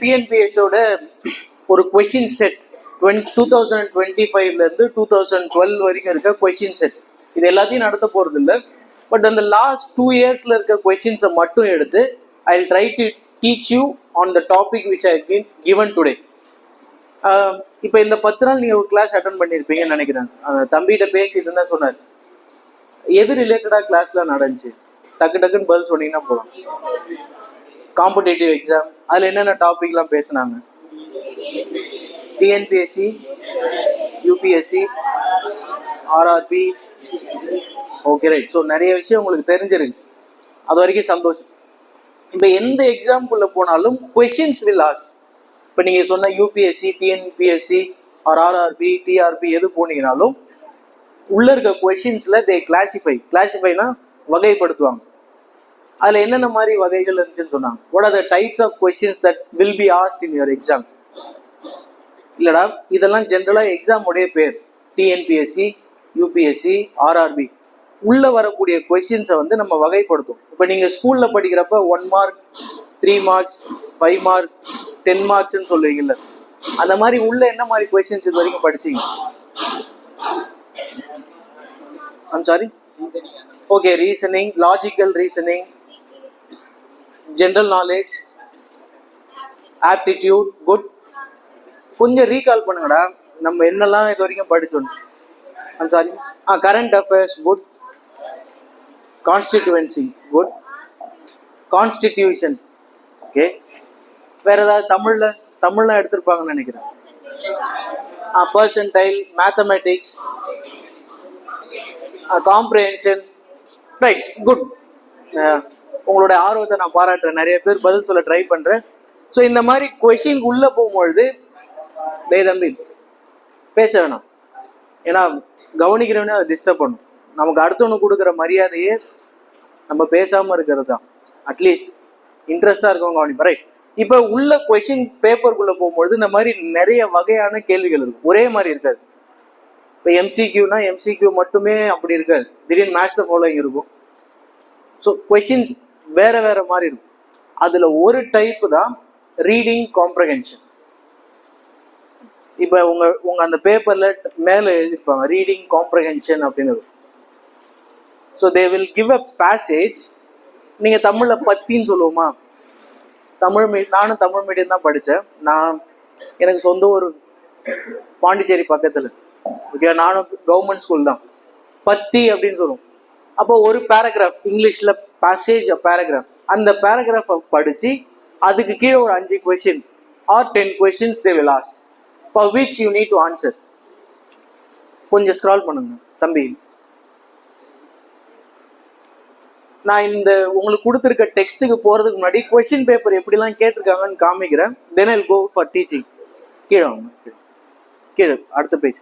டிஎன்பிஎஸோட ஒரு question set 2025ல இருந்து 2012 வரைக்கும் இருக்க கொஷின் செட் இது எல்லாத்தையும் நடத்த போறது இல்லை. பட் அந்த லாஸ்ட் 2 இயர்ஸ்ல இருக்க கொஷின்ஸை மட்டும் எடுத்து I will try to teach you on the topic which I given today. இப்போ இந்த 10 நாள் நீங்கள் ஒரு கிளாஸ் அட்டன் பண்ணியிருப்பீங்கன்னு நினைக்கிறேன். தம்பிகிட்ட பேசிட்டு இருந்தா சொன்னார், எது ரிலேட்டடாக கிளாஸ்லாம் நடந்துச்சு டக்கு டக்குன்னு பதில் சொன்னீங்கன்னா போதும். காம்படேட்டிவ் எக்ஸாம் அதில் என்னென்ன டாபிக்லாம் பேசினாங்க, TNPSC, UPSC, RRB. Okay right. So நிறைய விஷயம் உங்களுக்கு தெரிஞ்சிருக்கு, அது வரைக்கும் சந்தோஷம். இப்போ எந்த எக்ஸாம்குள்ள போனாலும் கொஷின்ஸ் வில் ஆஸ்க். இப்போ நீங்கள் சொன்ன UPSC, TNPSC or RRB, TRB எது போனீங்கனாலும் உள்ள இருக்க கொஷின்ஸ்ல தே கிளாசிஃபைனா வகைப்படுத்துவாங்க. அதில் என்னென்ன மாதிரி வகைகள் இருந்துச்சுன்னு சொன்னாங்க. What are the types of questions that will be asked in your exam. இல்லடா இதெல்லாம் ஜென்ரலாக எக்ஸாம் உடைய பேர். டிஎன்பிஎஸ்சி, யூபிஎஸ்சி, ஆர்ஆர்பி உள்ள வரக்கூடிய கொஸ்டின்ஸை வந்து நம்ம வகைப்படுத்தும். இப்போ நீங்கள் ஸ்கூலில் படிக்கிறப்ப 1 மார்க், 3 மார்க்ஸ், 5 மார்க், 10 மார்க்ஸ்ன்னு சொல்லுவீங்கல்ல, அந்த மாதிரி உள்ள என்ன மாதிரி கொஸ்டின்ஸ் இது வரைக்கும் படிச்சீங்க? Sorry, okay, reasoning, logical reasoning, general knowledge, aptitude. Good. கொஞ்சம் ரீகால் பண்ணுங்கடா, நம்ம என்னெல்லாம் இது வரைக்கும் படிச்சோம். Sorry, current affairs. Good. Constituency. Good. Constitution. Okay. வேற ஏதாவது தமிழ்லாம் எடுத்திருப்பாங்கன்னு நினைக்கிறேன். Percentile, mathematics, comprehension. Right, good. உங்களோட ஆர்வத்தை நான் பாராட்டுறேன். நிறைய பேர் பதில் சொல்ல ட்ரை பண்றேன். ஸோ இந்த மாதிரி கொஷின் உள்ள போகும்பொழுது தம்பி பேச வேணாம், ஏன்னா கவனிக்கிறவனே அதை டிஸ்டர்ப் பண்ணும். நமக்கு அடுத்தவனுக்கு கொடுக்குற மரியாதையே நம்ம பேசாம இருக்கிறது தான். அட்லீஸ்ட் இன்ட்ரெஸ்டா இருக்கவங்க கவனிப்பா. ரைட். இப்போ உள்ள கொஷின் பேப்பருக்குள்ள போகும்பொழுது இந்த மாதிரி நிறைய வகையான கேள்விகள் இருக்கும், ஒரே மாதிரி இருக்காது. இப்போ எம்சிக்யூனா எம்சிக்யூ மட்டுமே அப்படி இருக்காது, திடீர்னு மேட்ச் த ஃபாலோயிங் இருக்கும். ஸோ கொஷின்ஸ் வேற வேற மாதிரி இருக்கும். அதுல ஒரு டைப் தான் ரீடிங் காம்ப்ரஹென்ஷன். இப்போ உங்க அந்த பேப்பர்ல மேல எழுதிருப்பாங்க ரீடிங் காம்ப்ரஹென்ஷன் அப்படின்னு. So they will give a passage. நீங்க தமிழ்ல பத்தின்னு சொல்லுவோமா? நானும் தமிழ் மீடியம் தான் படித்தேன். எனக்கு சொந்த ஒரு பாண்டிச்சேரி பக்கத்துல. ஓகே, நானும் கவர்மெண்ட் ஸ்கூல் தான். பத்தி அப்படின்னு சொல்லுவோம். அப்போ ஒரு பேராகிராஃப், இங்கிலீஷ்ல பேசேஜ் பேராகிராஃப், அந்த பேராகிராஃபை படிச்சு அதுக்கு கீழே ஒரு 5 question or 10 questions they will ask, for which you need to answer. கொஞ்சம் ஸ்க்ரால் பண்ணுங்க தம்பி. நான் இந்த உங்களுக்கு கொடுத்துருக்க டெக்ஸ்ட்டுக்கு போறதுக்கு முன்னாடி கொஸ்டின் பேப்பர் எப்படிலாம் கேட்டிருக்காங்கன்னு காமிக்கிறேன். Then I will go for teaching. கீழே அடுத்த page.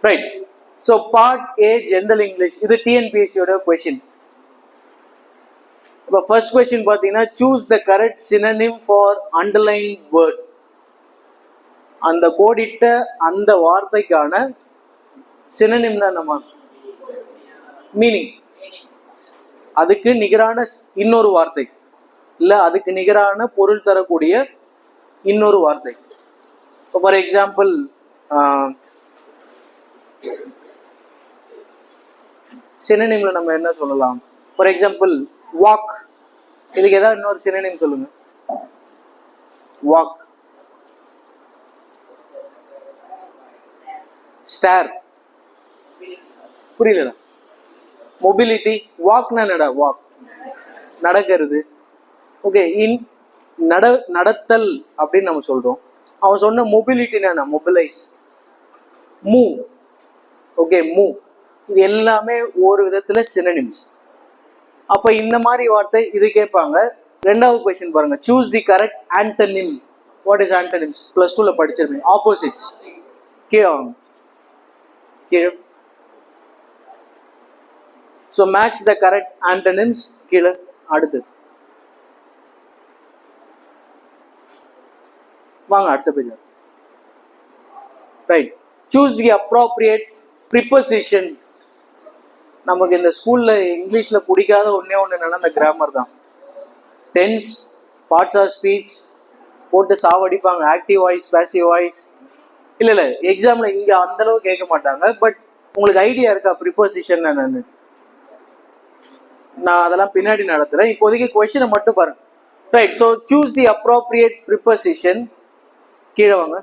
Right. So part A general English. இது டிஎன்பிஎஸ்சியோட கொஸ்டின். இப்போ ஃபர்ஸ்ட் கொஸ்டின் பார்த்தீங்கன்னா, choose the correct synonym for underline word. அந்த கோடிட்ட அந்த வார்த்தைக்கான சினோனிம்னா நம்ம மீனிங், அதுக்கு நிகரான இன்னொரு வார்த்தை, இல்லை அதுக்கு நிகரான பொருள் தரக்கூடிய இன்னொரு வார்த்தை. இப்போ ஃபார் எக்ஸாம்பிள் சினோனிம்ல நம்ம என்ன சொல்லலாம்? ஃபார் எக்ஸாம்பிள் வாக், இதுக்கு ஏதாவது இன்னொரு சினோனிம் சொல்லுங்க. வாக். ஸ்டார், புரியல. மொபிலிட்டி. வாக்னா என்னடா? வாக் நடக்கிறது. ஓகே, நடத்தல் அப்படின்னு நம்ம சொல்றோம். அவன் சொன்ன மொபிலிட்டினா என்ன? Mobilise, move. Okay, move. இது எல்லாமே ஒரு விதத்துல சினோனிம்ஸ். அப்ப இந்த மாதிரி வார்த்தை இது கேட்பாங்க. ரெண்டாவது கொஸ்டின் பாருங்க, choose the correct antonym. What is antonyms? +2ல படிச்சிருக்கீங்க. ஆப்போசிட்ஸ். கீழே வாங்க, கீழே. So match the correct antonyms. கீழே அடுத்து வாங்க, அடுத்த page. Right. Choose the appropriate preposition. நமக்கு இந்த ஸ்கூல்ல இங்கிலீஷ்ல பிடிக்காத ஒண்ணே ஒண்ணு என்னன்னா இந்த கிராமர் தான். டென்ஸ், பார்ட்ஸ் ஆஃப் ஸ்பீச் போட்டு சாவடிப்பாங்க. Active voice, passive voice. இல்லை எக்ஸாமில் இங்கே அந்தளவு கேட்க மாட்டாங்க. பட் உங்களுக்கு ஐடியா இருக்கா ப்ரிப்போசிஷன் என்னன்னு? நான் அதெல்லாம் பின்னாடி நடத்துகிறேன். இப்போதைக்கு கொஸ்டினை மட்டும் பாருங்க. Right, so choose the appropriate preposition. கீழே வாங்க.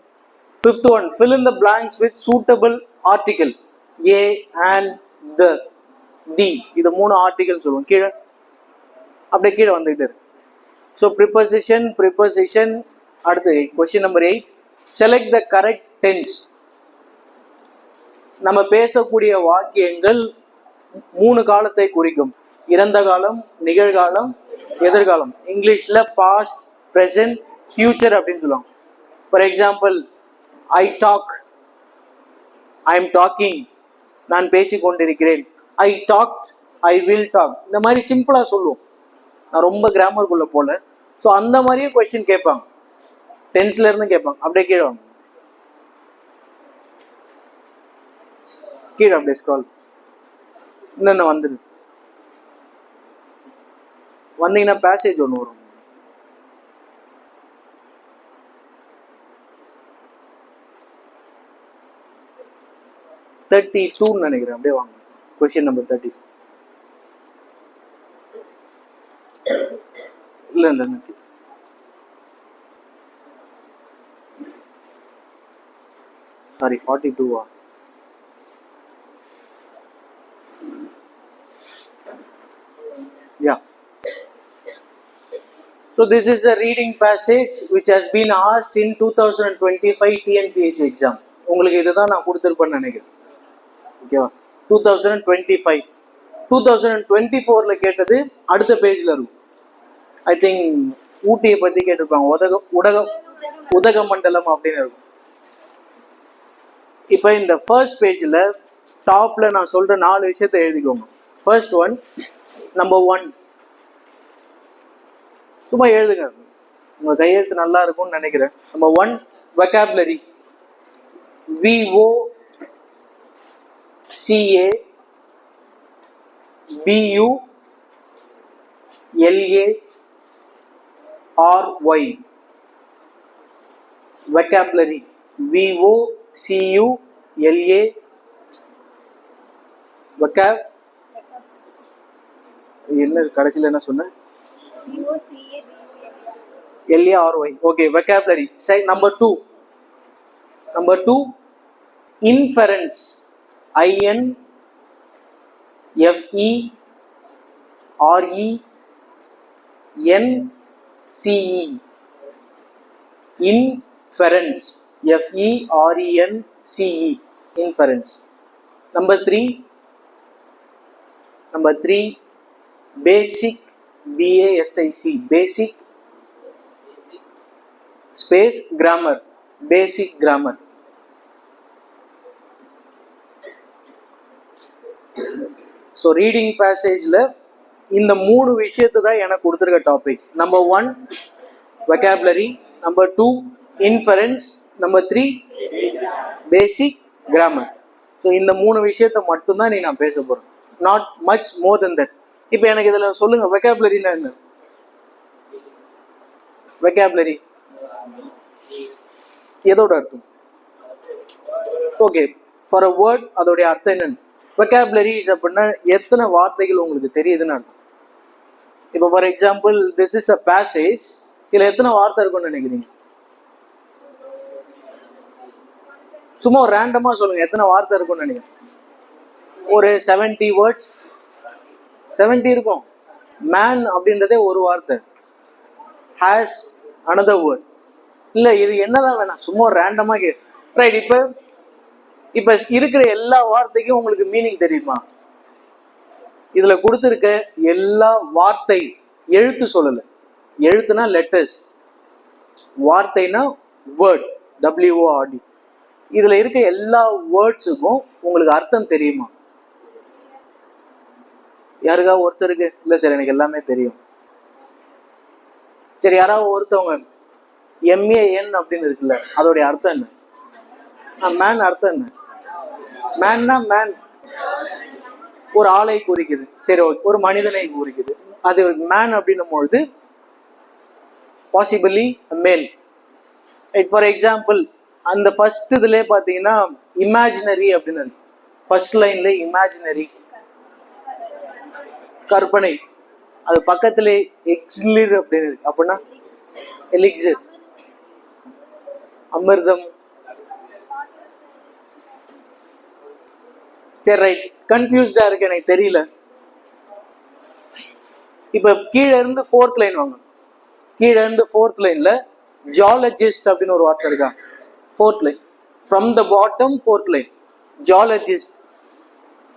5th one, fill in the blanks with suitable article. A, and, the. இது 3 ஆர்டிகல் சொல்லுவோம். கீழே அப்படியே கீழே வந்துகிட்டு இருக்கு. So preposition. அடுத்து question number 8, select the correct tense. நம்ம பேசக்கூடிய வாக்கியங்கள் 3 காலத்தை குறிக்கும். இறந்த காலம், நிகழ்காலம், எதிர்காலம். இங்கிலீஷ்ல பாஸ்ட், ப்ரெசன்ட், ஃபியூச்சர் அப்படின்னு சொல்லுவாங்க. For example, I talk, I am talking, நான் பேசிக்கொண்டிருக்கிறேன். I talked, I will talk. இந்த மாதிரி சிம்பிளா சொல்லுவோம். நான் ரொம்ப கிராமருக்குள்ள போல. ஸோ அந்த மாதிரியே கொஸ்டின் கேட்பாங்க. டென்ஸ்ல இருந்து கேட்பாங்க. அப்படியே கீழே வாங்க. கீழே அப்படியே ஸ்க்ரால். இன்னும் வந்துடு. வந்தீங்கன்னா பேசேஜ் ஒன்று வரும். நினைக்கிறேன். அப்படியே வாங்க. Question number 30. இல்ல sorry, 42. Yeah. So this is a reading passage which has been asked in 2025 TNPSC exam. உங்களுக்கு இதுதான் நான் கொடுத்துருப்பேன்னு நினைக்கிறேன். ஓகேவா? 2025. 2024ல கேட்டது அடுத்த பேஜ்ல இருக்கும். ஐ திங்க் ஊட்டியை பத்தி கேட்டிருப்பாங்க. உதகமண்டலம் அப்படின்னு இருக்கும். இப்போ இந்த ஃபர்ஸ்ட் பேஜ்ல டாப்ல நான் சொல்ற 4 விஷயத்தை எழுதிக்கோங்க. First one, number 1. சும்மா எழுதுங்க. உங்க கையெழுத்து நல்லா இருக்கும்னு நினைக்கிறேன். Number 1, vocabulary. VOCABULARY. vocabulary. VOCULA. vocab. என்ன கடைசியில் என்ன சொன்ன? LARY. Okay, vocabulary. Say number 2. Inference. INFERENCE. Inference. FERENCE. Inference. Number 3. Basic. BASIC. Basic space grammar. Basic grammar. So reading பேசேஜில் இந்த 3 விஷயத்தை தான் எனக்கு கொடுத்துருக்க topic. Number 1 vocabulary, number 2 inference, number 3 basic grammar. So இந்த 3 விஷயத்தை மட்டும்தான் நீ நான் பேச போகிறேன். Not much more then that. இப்போ எனக்கு இதில் சொல்லுங்க, vocabularyனா என்ன? vocabulary எதோட அர்த்தம்? ஓகே, ஃபார் அ வேர்ட் அதோடைய அர்த்தம் என்னன்னு? vocabulary அப்படின்னா எத்தனை வார்த்தைகள் உங்களுக்கு தெரியுதுன்னு அர்த்தம். இப்போ for example, this is a passage. இதுல எத்தனை வார்த்தை இருக்கும்னு நினைக்கிறீங்க? சும்மா ஒரு ரேண்டமா சொல்லுங்க, எத்தனை வார்த்தை இருக்கும்னு நினைக்கிறேன்? ஒரு 70 வேர்ட்ஸ். 70 இருக்கும். மேன் அப்படின்றதே ஒரு வார்த்தை. Has another word. இல்ல இது என்னதான் வேணாம், சும்மா ரேண்டமா ரைட். இப்ப இருக்கிற எல்லா வார்த்தைக்கும் உங்களுக்கு மீனிங் தெரியுமா? இதுல கொடுத்துருக்க எல்லா வார்த்தை எழுத்து சொல்லல. எழுத்துனா லெட்டர்ஸ், வார்த்தைனா வேர்ட், WORD. இதுல இருக்க எல்லா வேர்ட்ஸுக்கும் உங்களுக்கு அர்த்தம் தெரியுமா? யாருக்காவது ஒருத்தருக்கு இல்ல சார் எனக்கு எல்லாமே தெரியும். சரி, யாராவது ஒருத்தவங்க MAN அப்படின்னு இருக்குல்ல, அதோடைய அர்த்தம் என்ன? மேன் அர்த்தம் என்ன? மேன்னா மேன் ஒரு ஆளை குறிக்குது. சரி, ஒரு மனிதனை குறிக்குது. அது மேன் அப்படின்னும் பொழுது பாசிபிளி மேல். ரைட், ஃபார் எக்ஸாம்பிள் அந்த ஃபர்ஸ்ட் இதுலேயே பார்த்தீங்கன்னா இமேஜினரி அப்படின்னு இருக்கு. ஃபர்ஸ்ட் லைன்ல இமேஜினரி கற்பனை, அது பக்கத்துல எக்ஸ்லிர் அப்படின்னு இருக்கு. அப்படின்னா எலிக்ஸிர் அமிர்தம். சரி ரைட், கன்ஃபியூஸ்டா இருக்கு எனக்கு தெரியல. இப்ப கீழே இருந்து ஃபோர்த் லைன் வாங்க. கீழே இருந்து ஃபோர்த் லைன்ல ஜியாலஜிஸ்ட் அப்படின்னு ஒரு வார்த்தை இருக்கா? Fourth line from the bottom, fourth line geologist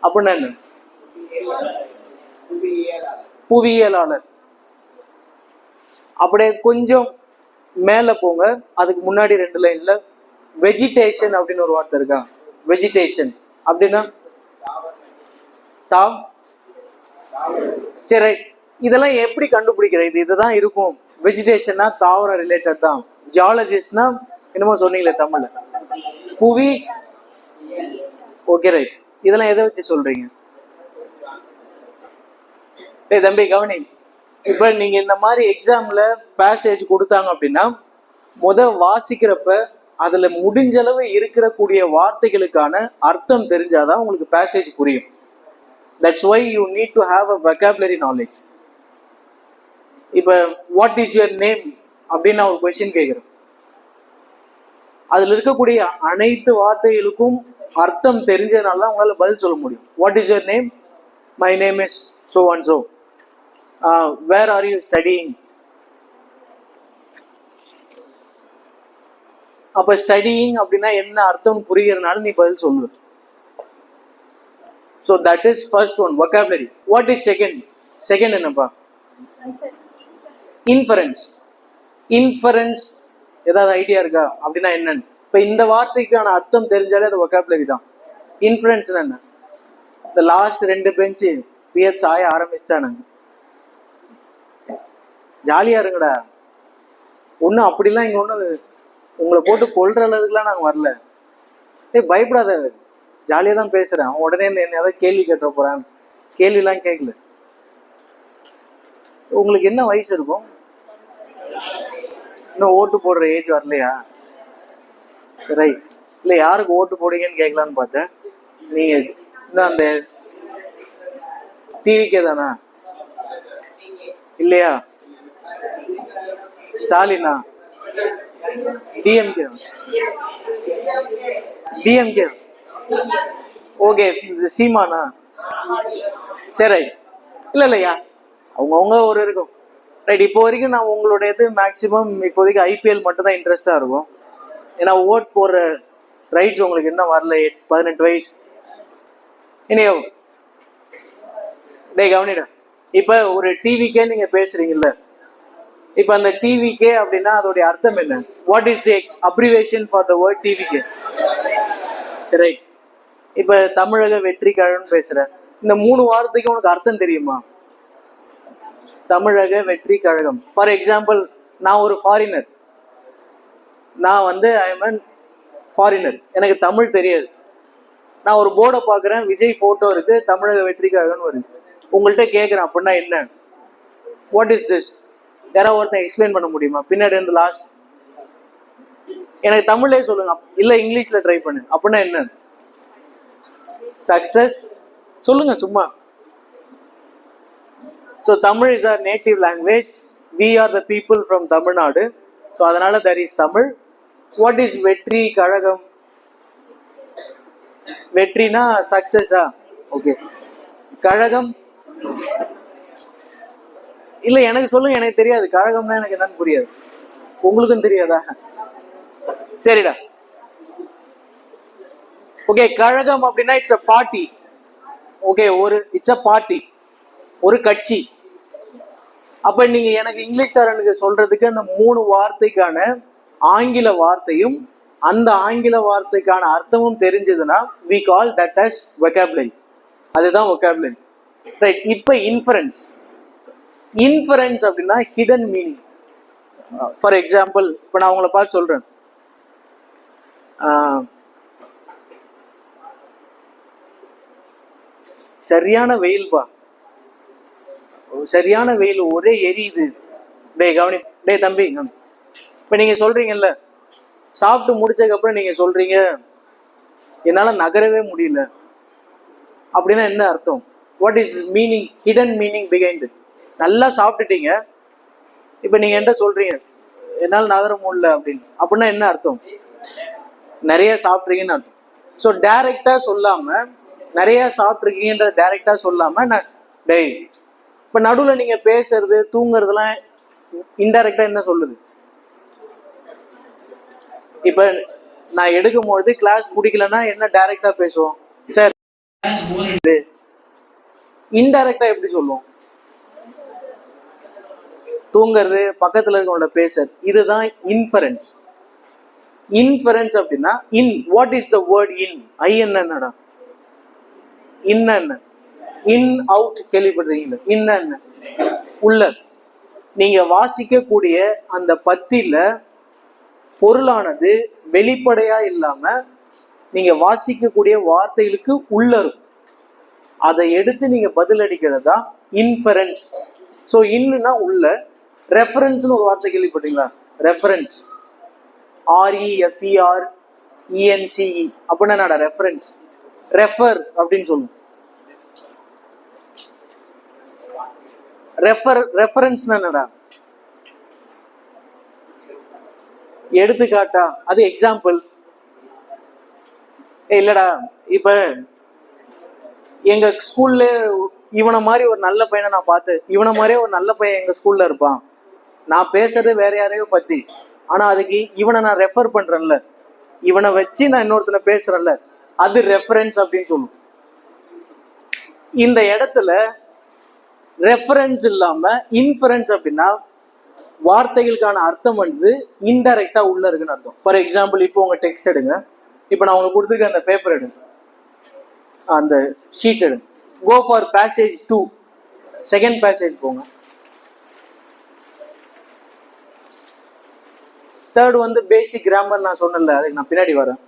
அப்படின்னா என்ன? புவியியலாளர். அப்படியே கொஞ்சம் மேல போங்க, அதுக்கு முன்னாடி 2 லைன்ல வெஜிடேஷன் அப்படின்னு ஒரு வார்த்தை இருக்கா? வெஜிடேஷன் அப்படின்னா சரி ரைட், இதெல்லாம் எப்படி கண்டுபிடிக்கிற? இதுதான் இருக்கும். வெஜிடேஷன்னா தாவர ரிலேட்டட் தான். ஜியாலஜிஸ்ட்னா என்னமோ சொன்னீங்களே தமிழ்ல, புவி. ஓகே ரைட், இதெல்லாம் எதை வச்சு சொல்றீங்க? தம்பி கவனி, இப்ப நீங்க இந்த மாதிரி எக்ஸாம்ல பேசேஜ் கொடுத்தாங்க அப்படின்னா வாசிக்கிறப்ப அதுல முடிஞ்ச அளவு இருக்கிற கூடிய வார்த்தைகளுக்கான அர்த்தம் தெரிஞ்சாதான் உங்களுக்கு பேசேஜ் புரியும். That's why you need to have a vocabulary knowledge. இப்ப வாட் இஸ் யுவர் நேம் அப்படின்னு நான் ஒரு கொஸ்டின் கேட்கிறேன். அதுல இருக்கக்கூடிய அனைத்து வார்த்தைகளுக்கும் அர்த்தம் தெரிஞ்சதுனால தான் உங்களால பதில் சொல்ல முடியும். What is your name? My name is so and so. Where are you studying? அப்ப ஸ்டடியிங் அப்படின்னா என்ன அர்த்தம் புரிகிறதுனால நீ பதில் சொல்லு. So that is first one, vocabulary. What is second? Second என்னப்பா? இன்ஃபரன்ஸ். இன்ஃபரன்ஸ் ஏதாவது ஐடியா இருக்கா அப்படின்னா என்னன்னு? இப்ப இந்த வார்த்தைக்கான அர்த்தம் தெரிஞ்சாலே அது vocabulary தான். இன்ஃபரன்ஸ் என்ன? இந்த லாஸ்ட் 2 பெஞ்சு பிஎச் ஆய ஆரம்பிச்சுட்டானுங்க. ஜாலியா இருங்கடா. ஒன்றும் அப்படிலாம் இங்க ஒன்றும் உங்களை போட்டு கொல்ற அளவுக்குலாம் நாங்கள் வரல. பயப்படாத, ஜாலியாக தான் பேசுறேன். உடனே என்ன ஏதாவது கேள்வி கேட்ட போறேன்? கேள்விலாம் கேட்கல. உங்களுக்கு என்ன வயசு இருக்கும்? இன்னும் ஓட்டு போடுற ஏஜ் வரலையா? ரைட், இல்லை யாருக்கு ஓட்டு போடுங்கன்னு கேட்கலான்னு பார்த்தேன். நீங்க இன்னும் அந்த டிவிக்கே தானா? இல்லையா? ஸ்டாலினா? டிஎம்கே? டிஎம்கே ஓகே. சீமானா? சரி, இல்ல இல்லையா, அவங்கவுங்க ஒரு இருக்கும். ரைட், இப்போ வரைக்கும் நான் உங்களுடையது மேக்சிமம் இப்போதைக்கு ஐபிஎல் மட்டும் தான் இன்ட்ரெஸ்டா இருக்கும். ஏன்னா ஓட் போடுற ரைட்ஸ் உங்களுக்கு இன்னும் வரல. 18 வயசு இனியோ. டே கவனிடா, இப்ப ஒரு டிவிக்கே நீங்க பேசுறீங்கல்ல, இப்ப அந்த டிவிக்கே அப்படின்னா அதோடைய அர்த்தம் என்ன? What is the abbreviation for the word TVK? சரி, இப்ப தமிழக வெற்றி கழகம்னு பேசுற இந்த 3 வார்த்தைக்கு உனக்கு அர்த்தம் தெரியுமா? தமிழக வெற்றி கழகம். ஃபார் எக்ஸாம்பிள், நான் ஒரு ஃபாரினர். நான் வந்து ஐ எம் அன் ஃபாரினர், எனக்கு தமிழ் தெரியாது. நான் ஒரு போர்டை பார்க்குறேன், விஜய் போட்டோ இருக்கு, தமிழக வெற்றி கழகம்னு வருது. உங்கள்கிட்ட கேட்குறேன் அப்படின்னா என்ன? What is this? யாராவது ஒருத்தன் எக்ஸ்பிளைன் பண்ண முடியுமா? பின்னாடி இருந்து லாஸ்ட் எனக்கு தமிழ்லேயே சொல்லுங்க, இல்லை இங்கிலீஷ்ல ட்ரை பண்ணு. அப்படின்னா என்ன? சக்சஸ் சொல்லுங்க சும்மா. So Tamil is our native language. We are the people from Tamil Nadu. So அதனால that is Tamil. What is வெற்றி கழகம்? வெற்றினா சக்சஸா? ஓகே. கழகம் இல்ல, எனக்கு சொல்லுங்க, எனக்கு தெரியாது. கழகம்னா எனக்கு என்னன்னு புரியாது. உங்களுக்கும் தெரியாதா? சரிடா, ஓகே. கழகம் அப்படின்னா it's a party. Okay, it's a party, ஒரு கட்சி. அப்ப நீங்க எனக்கு இங்கிலீஷ்காரனுக்கு சொல்றதுக்கு அந்த 3 வார்த்தைக்கான ஆங்கில வார்த்தையும் அந்த ஆங்கில வார்த்தைக்கான அர்த்தமும் தெரிஞ்சதுன்னா we call that as vocabulary. அதுதான் vocabulary. ரைட், இப்ப இன்ஃபரன்ஸ். இன்ஃபரன்ஸ் அப்படின்னா ஹிடன் மீனிங். ஃபார் எக்ஸாம்பிள், இப்ப நான் உங்களை பார்த்து சொல்றேன், சரியான வெயில்பா, சரியான வெயில், ஒரே எரியுது. டேய் கவனி, டே தம்பி, இப்ப நீங்க சொல்றீங்கல்ல, சாப்பிட்டு முடிச்சதுக்கு அப்புறம் நீங்க சொல்றீங்க என்னால நகரவே முடியல அப்படின்னா என்ன அர்த்தம்? What is meaning, hidden meaning behind? நல்லா சாப்பிட்டுட்டீங்க, இப்ப நீங்க என்ன சொல்றீங்க என்னால நகர முடியல அப்படின்னு, அப்படின்னா என்ன அர்த்தம்? நிறைய சாப்பிட்றீங்கன்னு அர்த்தம். ஸோ டைரக்டா சொல்லாம, நிறைய சாப்பிட்ருக்கீங்கன்ற டைரக்டா சொல்லாம, நான் டேய், இப்ப நடுவில் நீங்க பேசுறது தூங்குறதுலாம் இன்டைரக்டா என்ன சொல்லுது? இப்ப நான் எடுக்கும்பொழுது கிளாஸ் பிடிக்கலன்னா என்ன டைரக்டா பேசுவோம்? சார் இன்டைரக்டா எப்படி சொல்லுவோம்? தூங்குறது, பக்கத்துல இருக்கவங்கள பேசுறது, இதுதான் இன்ஃபரன்ஸ். இன்ஃபரன்ஸ் அப்படின்னா in. What is the word in? ஐ என்னடா என்ன? இன் அவுட் கேள்விப்படுறீங்களா? என்ன உள்ள. நீங்க வாசிக்கக்கூடிய அந்த பத்தில பொருளானது வெளிப்படையா இல்லாம நீங்க வாசிக்கக்கூடிய வார்த்தைகளுக்கு உள்ள இருக்கும். அதை எடுத்து நீங்க பதில் அடிக்கிறது தான் இன்ஃபரன்ஸ். ஸோ இன்னுன்னா உள்ள. ரெஃபரன்ஸ்னு ஒரு வார்த்தை கேள்விப்பட்டீங்களா? ரெஃபரன்ஸ், REFERENCE அப்படின்னா என்னடா ரெஃபரன்ஸ்? ரெஃபர் அப்படின்னு சொல்லுவோம். ரெஃபரன்ஸ் என்னடா? எடுத்துக்காட்டா, அது எக்ஸாம்பிள். இல்லடா, இப்ப எங்க ஸ்கூல்ல இவனை மாதிரி ஒரு நல்ல பையனை நான் பார்த்து, இவனை மாதிரியே ஒரு நல்ல பையன் எங்க ஸ்கூல்ல இருப்பான், நான் பேசுறது வேற யாரையோ பத்தி, ஆனா அதுக்கு இவனை நான் ரெஃபர் பண்றேன்ல, இவனை வச்சு நான் இன்னொருத்தனை பேசுறேன்ல, அது ரெஃபரன்ஸ் அப்படின்னு சொல்லுவோம். இந்த இடத்துல ரெஃபரன்ஸ் இல்லாம இன்ஃபரன்ஸ் அப்படின்னா வார்த்தைகளுக்கான அர்த்தம் வந்து இன்டைரக்டா உள்ள இருக்குன்னு அர்த்தம். ஃபார் எக்ஸாம்பிள், இப்போ உங்க டெக்ஸ்ட் எடுங்க. இப்போ நான் உங்களுக்கு கொடுத்துருக்க அந்த பேப்பர் எடுங்க, அந்த ஷீட் எடுங்க. Go for passage 2, second passage போங்க. தேர்ட் வந்து பேசிக் கிராமர் நான் சொன்னல, அதுக்கு நான் பின்னாடி வரேன்.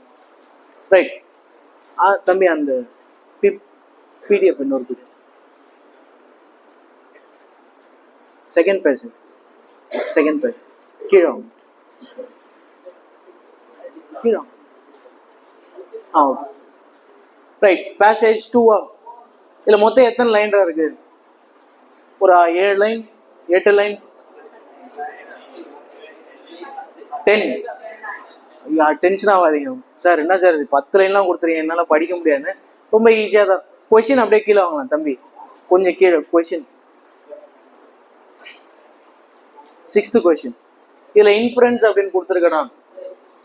ரைட். தம்பி அந்த PDF இன்னொரு PDF. Second passage, second passage கீழே கீழே. ஓகே. ரைட். பேசேஜ் 2 இதுல மொத்தம் எத்தனை லைன் இருக்கு? ஒரு 7 லைன், 8 லைன், 10. டென்ஷன் ஆகாதீங்க சார். என்ன சார் 10 லைன்லாம் கொடுத்துருங்க, என்னால படிக்க முடியாது. ரொம்ப ஈஸியா தான். கொஸ்டின் அப்படியே கீழே வாங்கலாம் தம்பி, கொஞ்சம் கீழே. Question 6th question. இதுல இன்ஃபரன்ஸ் அப்படின்னு கொடுத்துருக்கேன்.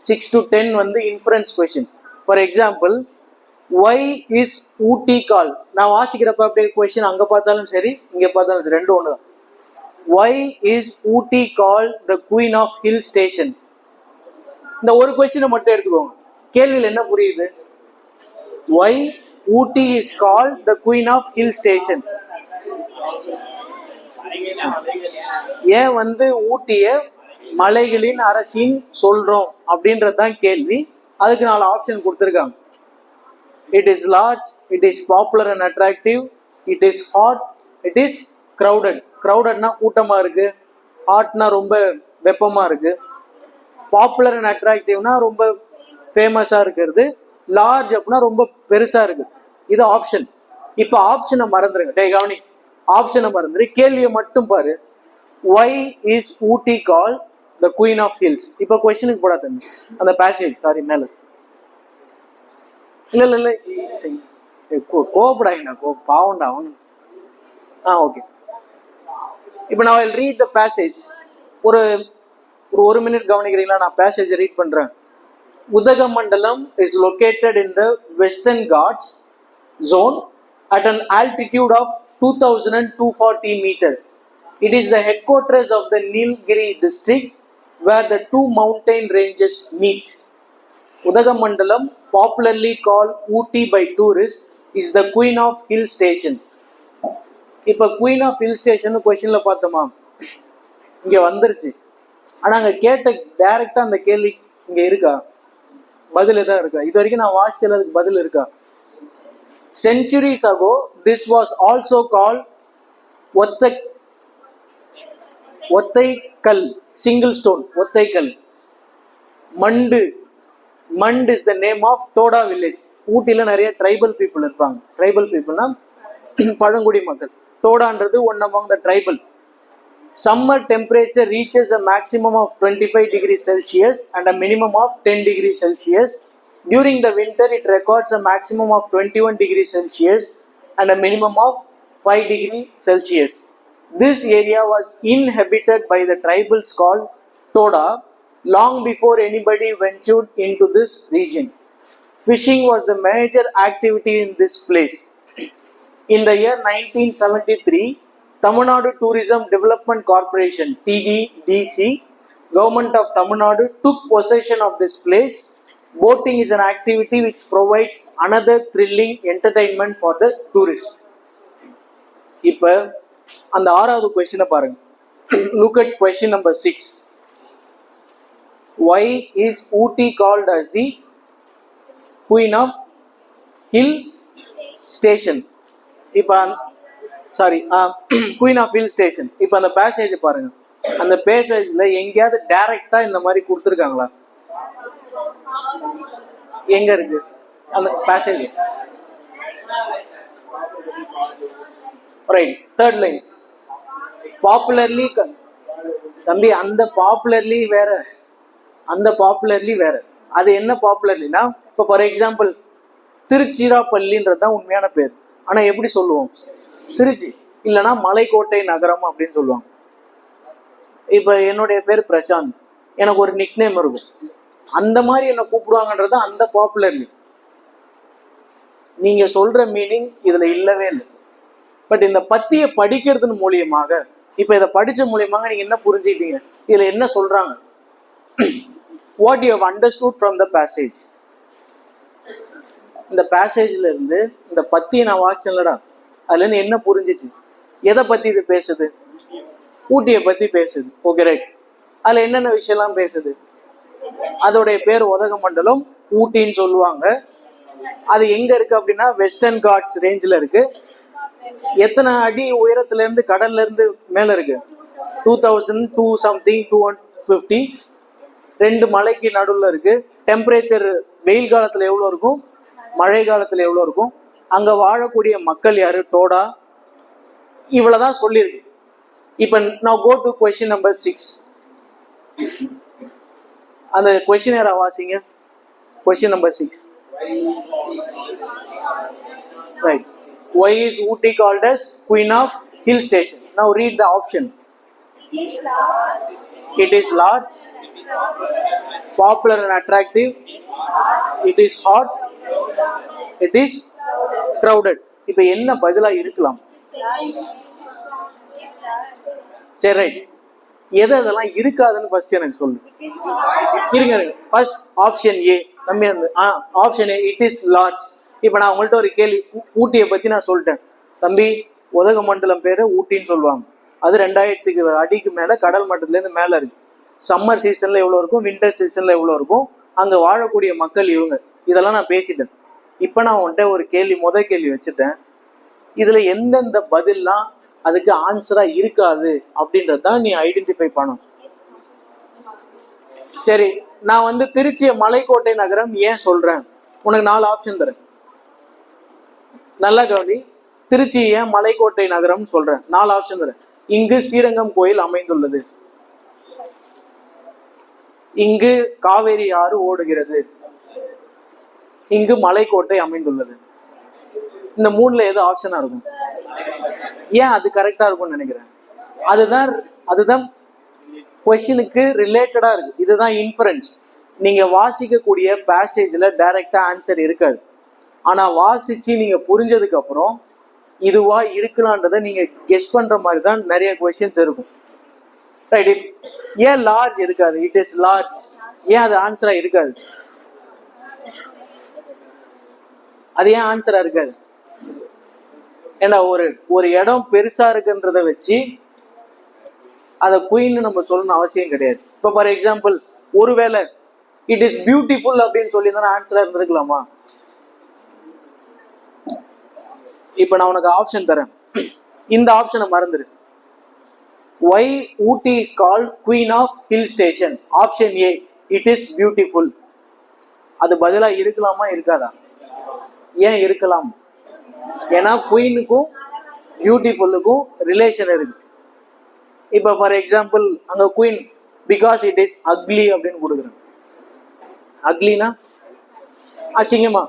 6 to 10 வந்து inference question. For example, why is Ooty call. நான் வாசிக்கிறப்ப அப்படியே கொஸ்டின் அங்க பார்த்தாலும் சரி, இங்க பார்த்தாலும் சரி, ரெண்டும் ஒண்ணுதான். Why is Ooty call the queen of hill station. இந்த ஒரு கொஸ்டினை மட்டும் எடுத்துக்கோங்க. கேள்வியில் என்ன புரியுது? Why Ooty is call the queen of hill station. ஏன் வந்து ஊட்டிய மலைகளின் அரசின் சொல்றோம் அப்படின்றதுதான் கேள்வி. அதுக்கு 4 ஆப்ஷன் கொடுத்துருக்காங்க. It is large, it is popular and attractive, it is hot, it is crowded. கிரௌடட்னா கூட்டமா இருக்கு, ஹாட்னா ரொம்ப வெப்பமா இருக்கு, பாப்புலர் அண்ட் அட்ராக்டிவ்னா ரொம்ப ஃபேமஸா இருக்கிறது, லார்ஜ் அப்படின்னா ரொம்ப பெருசா இருக்கு. இது ஆப்ஷன். இப்ப ஆப்ஷனை மறந்துருங்க. டே கவனி, ஆப்ஷனை மறந்துரு, கேள்வியை மட்டும் பாரு. Why is Ooty call the queen of hills. இப்ப கொஸ்டினுக்கு போடா தம்பி, அந்த பேசேஜ். சாரி, மேல இல்ல இல்ல இல்ல, கோபப்படாங்கண்ணா, பாவண்டா அவனு. ஓகே. இப்போ நான் will read the passage. ஒரு 1 minute கவனிக்கிறீங்களா? நான் பேசேஜ் ரீட் பண்றேன். Udhagamandalam is located in the Western Ghats zone at an altitude of 2240 meter. It is the headquarters of the Nilgiri district where the 2 mountain ranges meet. Udagamandalam, popularly called Ooty by tourists, is the queen of hill station. இப்ப queen of hill station கொஸ்டின்ல பார்த்தோமா, இங்க வந்துருச்சு. ஆனா அங்க கேட்ட டைரக்டா அந்த கேள்வி இங்க இருக்கா? பதில் எதாவது இருக்கா? இது வரைக்கும் நான் வாசிச்சல, அதுக்கு பதில் இருக்கா? Centuries ago, this was also called ஒத்தை கல், சிங்கிள் ஸ்டோன், ஒத்தை கல். Mund, Mund is the name of Toda village. ஊட்டியில நிறைய ட்ரைபல் பீப்புள் இருப்பாங்க. ட்ரைபல் பீப்புள்னா பழங்குடி மக்கள். டோடான்றது one among the tribal. Summer temperature reaches a maximum of 25 degrees Celsius and a minimum of 10 degrees Celsius. During the winter, it records a maximum of 21 degrees Celsius and a minimum of 5 degrees Celsius. This area was inhabited by the tribals called Toda long before anybody ventured into this region. Fishing was the major activity in this place. In the year 1973, Tamil Nadu Tourism Development Corporation (TDDC), Government of Tamil Nadu took possession of this place. Boating is an activity which provides another thrilling entertainment for the tourists. இப்போ அந்த ஆறாவது கொஸ்டினை பாருங்க. Look at question number 6. Why is Ooty called as the Queen of Hill Station? இப்போ queen of hill station. இப்போ அந்த passage பாருங்க. அந்த பேசேஜ்ல எங்கேயாவது டைரக்டா இந்த மாதிரி கொடுத்துருக்காங்களா? எங்க இருக்கு அந்த passage? Right, third line. Popularly, தம்பி அந்த பாப்புலர்லி வேற, அந்த பாப்புலர்லி வேற. அது என்ன பாப்புலர்லினா, இப்போ ஃபார் எக்ஸாம்பிள் திருச்சிராப்பள்ளின்றது தான் உண்மையான பேர். ஆனா எப்படி சொல்லுவோம்? திருச்சி இல்லைன்னா மலைக்கோட்டை நகரம் அப்படின்னு சொல்லுவாங்க. இப்ப என்னுடைய பேர் பிரசாந்த், எனக்கு ஒரு நிக் நேம் இருக்கும், அந்த மாதிரி என்ன கூப்பிடுவாங்கன்றது அந்த பாப்புலர்லி. நீங்க சொல்ற மீனிங் இதுல இல்லவே இல்லை. பட் இந்த பத்தியை படிக்கிறது மூலியமாக, இப்ப இதை படிச்ச மூலியமாக நீங்க என்ன புரிஞ்சுக்கிட்டீங்க? இதுல என்ன சொல்றாங்க? What you have understood from the passage. இந்த பேசேஜ்ல இருந்து இந்த பத்தியை நான் வாசிச்சேன்லடா, அதுல இருந்து என்ன புரிஞ்சிச்சு? எதை பத்தி இது பேசுது? ஊட்டியை பத்தி பேசுது. Okay right. அதுல என்னென்ன விஷயம்லாம் பேசுது? அதோடைய பேர் உதகமண்டலம், ஊட்டின்னு சொல்லுவாங்க. அது எங்க இருக்கு அப்படின்னா வெஸ்டர்ன் காட்ஸ் ரேஞ்சில் இருக்கு. எத்தனை அடி உயரத்துல இருந்து கடல்ல இருந்து மேல இருக்கு? 2002 சம்திங் 250. 2 மலைக்கு நடுவில் இருக்கு. டெம்பரேச்சர் வெயில் காலத்துல எவ்வளவு இருக்கும், மழை காலத்துல எவ்வளவு இருக்கும்? அங்க வாழக்கூடிய மக்கள் யாரு? டோடா. இவ்வளவுதான் சொல்லியிருக்கு. இப்ப நான் கோ டு கொஸ்டின் நம்பர் 6. அந்த கொஸ்டின் வாசிங்க. Question number 6. Right. Why is Ooty called as Queen of Hill Station? Now read the option. It is large, popular and attractive, it is hot, it is crowded. இப்ப என்ன பதிலா இருக்கலாம்? சரி right. எது அதெல்லாம் இருக்காதுன்னு ஃபர்ஸ்ட் எனக்கு சொல்லு. இருங்க ஃபர்ஸ்ட் ஆப்ஷன் ஏ. நம்ம option A, it is large. இப்ப நான் உங்கள்ட்ட ஒரு கேள்வி, ஊட்டியை பத்தி நான் சொல்லிட்டேன். தம்பி உதகமண்டலம் பேரு ஊட்டின்னு சொல்லுவாங்க. அது 2000 அடிக்கு மேல கடல் மட்டத்துல இருந்து மேல இருக்கு. சம்மர் சீசன்ல எவ்வளவு இருக்கும், வின்டர் சீசன்ல எவ்வளவு இருக்கும், அங்க வாழக்கூடிய மக்கள் இவங்க. இதெல்லாம் நான் பேசிட்டேன். இப்ப நான் உன்கிட்ட ஒரு கேள்வி, கேள்வி வச்சுட்டேன். இதுல எந்தெந்த பதில்லாம் அதுக்கு ஆன்சரா இருக்காது அப்படின்றதான் நீ ஐடென்டிஃபை பண்ணணும். சரி, நான் திருச்சியை மலைக்கோட்டை நகரம் ஏன் சொல்றேன்? உனக்கு 4 ஆப்ஷன் தரேன். நல்லா கவனி. திருச்சி ஏன் மலைக்கோட்டை நகரம் சொல்றேன்? 4 ஆப்ஷன் தரேன். இங்கு ஸ்ரீரங்கம் கோயில் அமைந்துள்ளது, இங்கு காவேரி ஆறு ஓடுகிறது, இங்கு மலைக்கோட்டை அமைந்துள்ளது. இந்த 3ல எது ஆப்ஷனா இருக்கும்? ஏன் அது கரெக்டா இருக்கும்னு நினைக்கிறேன்? அதுதான் கொஸ்டினுக்கு ரிலேட்டடா இருக்கு. இதுதான் இன்ஃபரன்ஸ். நீங்க வாசிக்கக்கூடிய பேசேஜ்ல டைரக்டா ஆன்சர் இருக்காது. ஆனா வாசிச்சு நீங்க புரிஞ்சதுக்கு அப்புறம் இதுவா இருக்கலான்றத நீங்க கெஸ் பண்ற மாதிரி தான் நிறைய கொஸ்டின்ஸ் இருக்கும். ரைட். ஏன் லார்ஜ் இருக்காது? It is large. ஏன் அது ஆன்சரா இருக்காது? அது ஏன் ஆன்சரா இருக்காது? ஏன்னா ஒரு இடம் பெருசா இருக்குன்றத வச்சு அதை குயின்னு நம்ம சொல்லணும் அவசியம் கிடையாது. இப்போ ஃபார் எக்ஸாம்பிள், ஒருவேளை இட் இஸ் பியூட்டிஃபுல் அப்படின்னு சொல்லி தானே ஆன்சரா இருந்திருக்கலாமா? இப்ப நான் உனக்கு ஆப்ஷன் தரேன், இந்த ஆப்ஷனை மறந்துரு. Why Ooty is called Queen of Hill Station? Option A, it is beautiful. அது பதிலா இருக்கலாமா இருக்காதா? ஏன் இருக்கலாம்? ஏன்னா குயினுக்கும் பியூட்டிஃபுல்லுக்கும் ரிலேஷன் இருக்கு. இப்போ ஃபார் எக்ஸாம்பிள் அங்க queen because it is ugly அப்படின்னு கொடுக்குறேன். அக்லினா அசிங்கமா.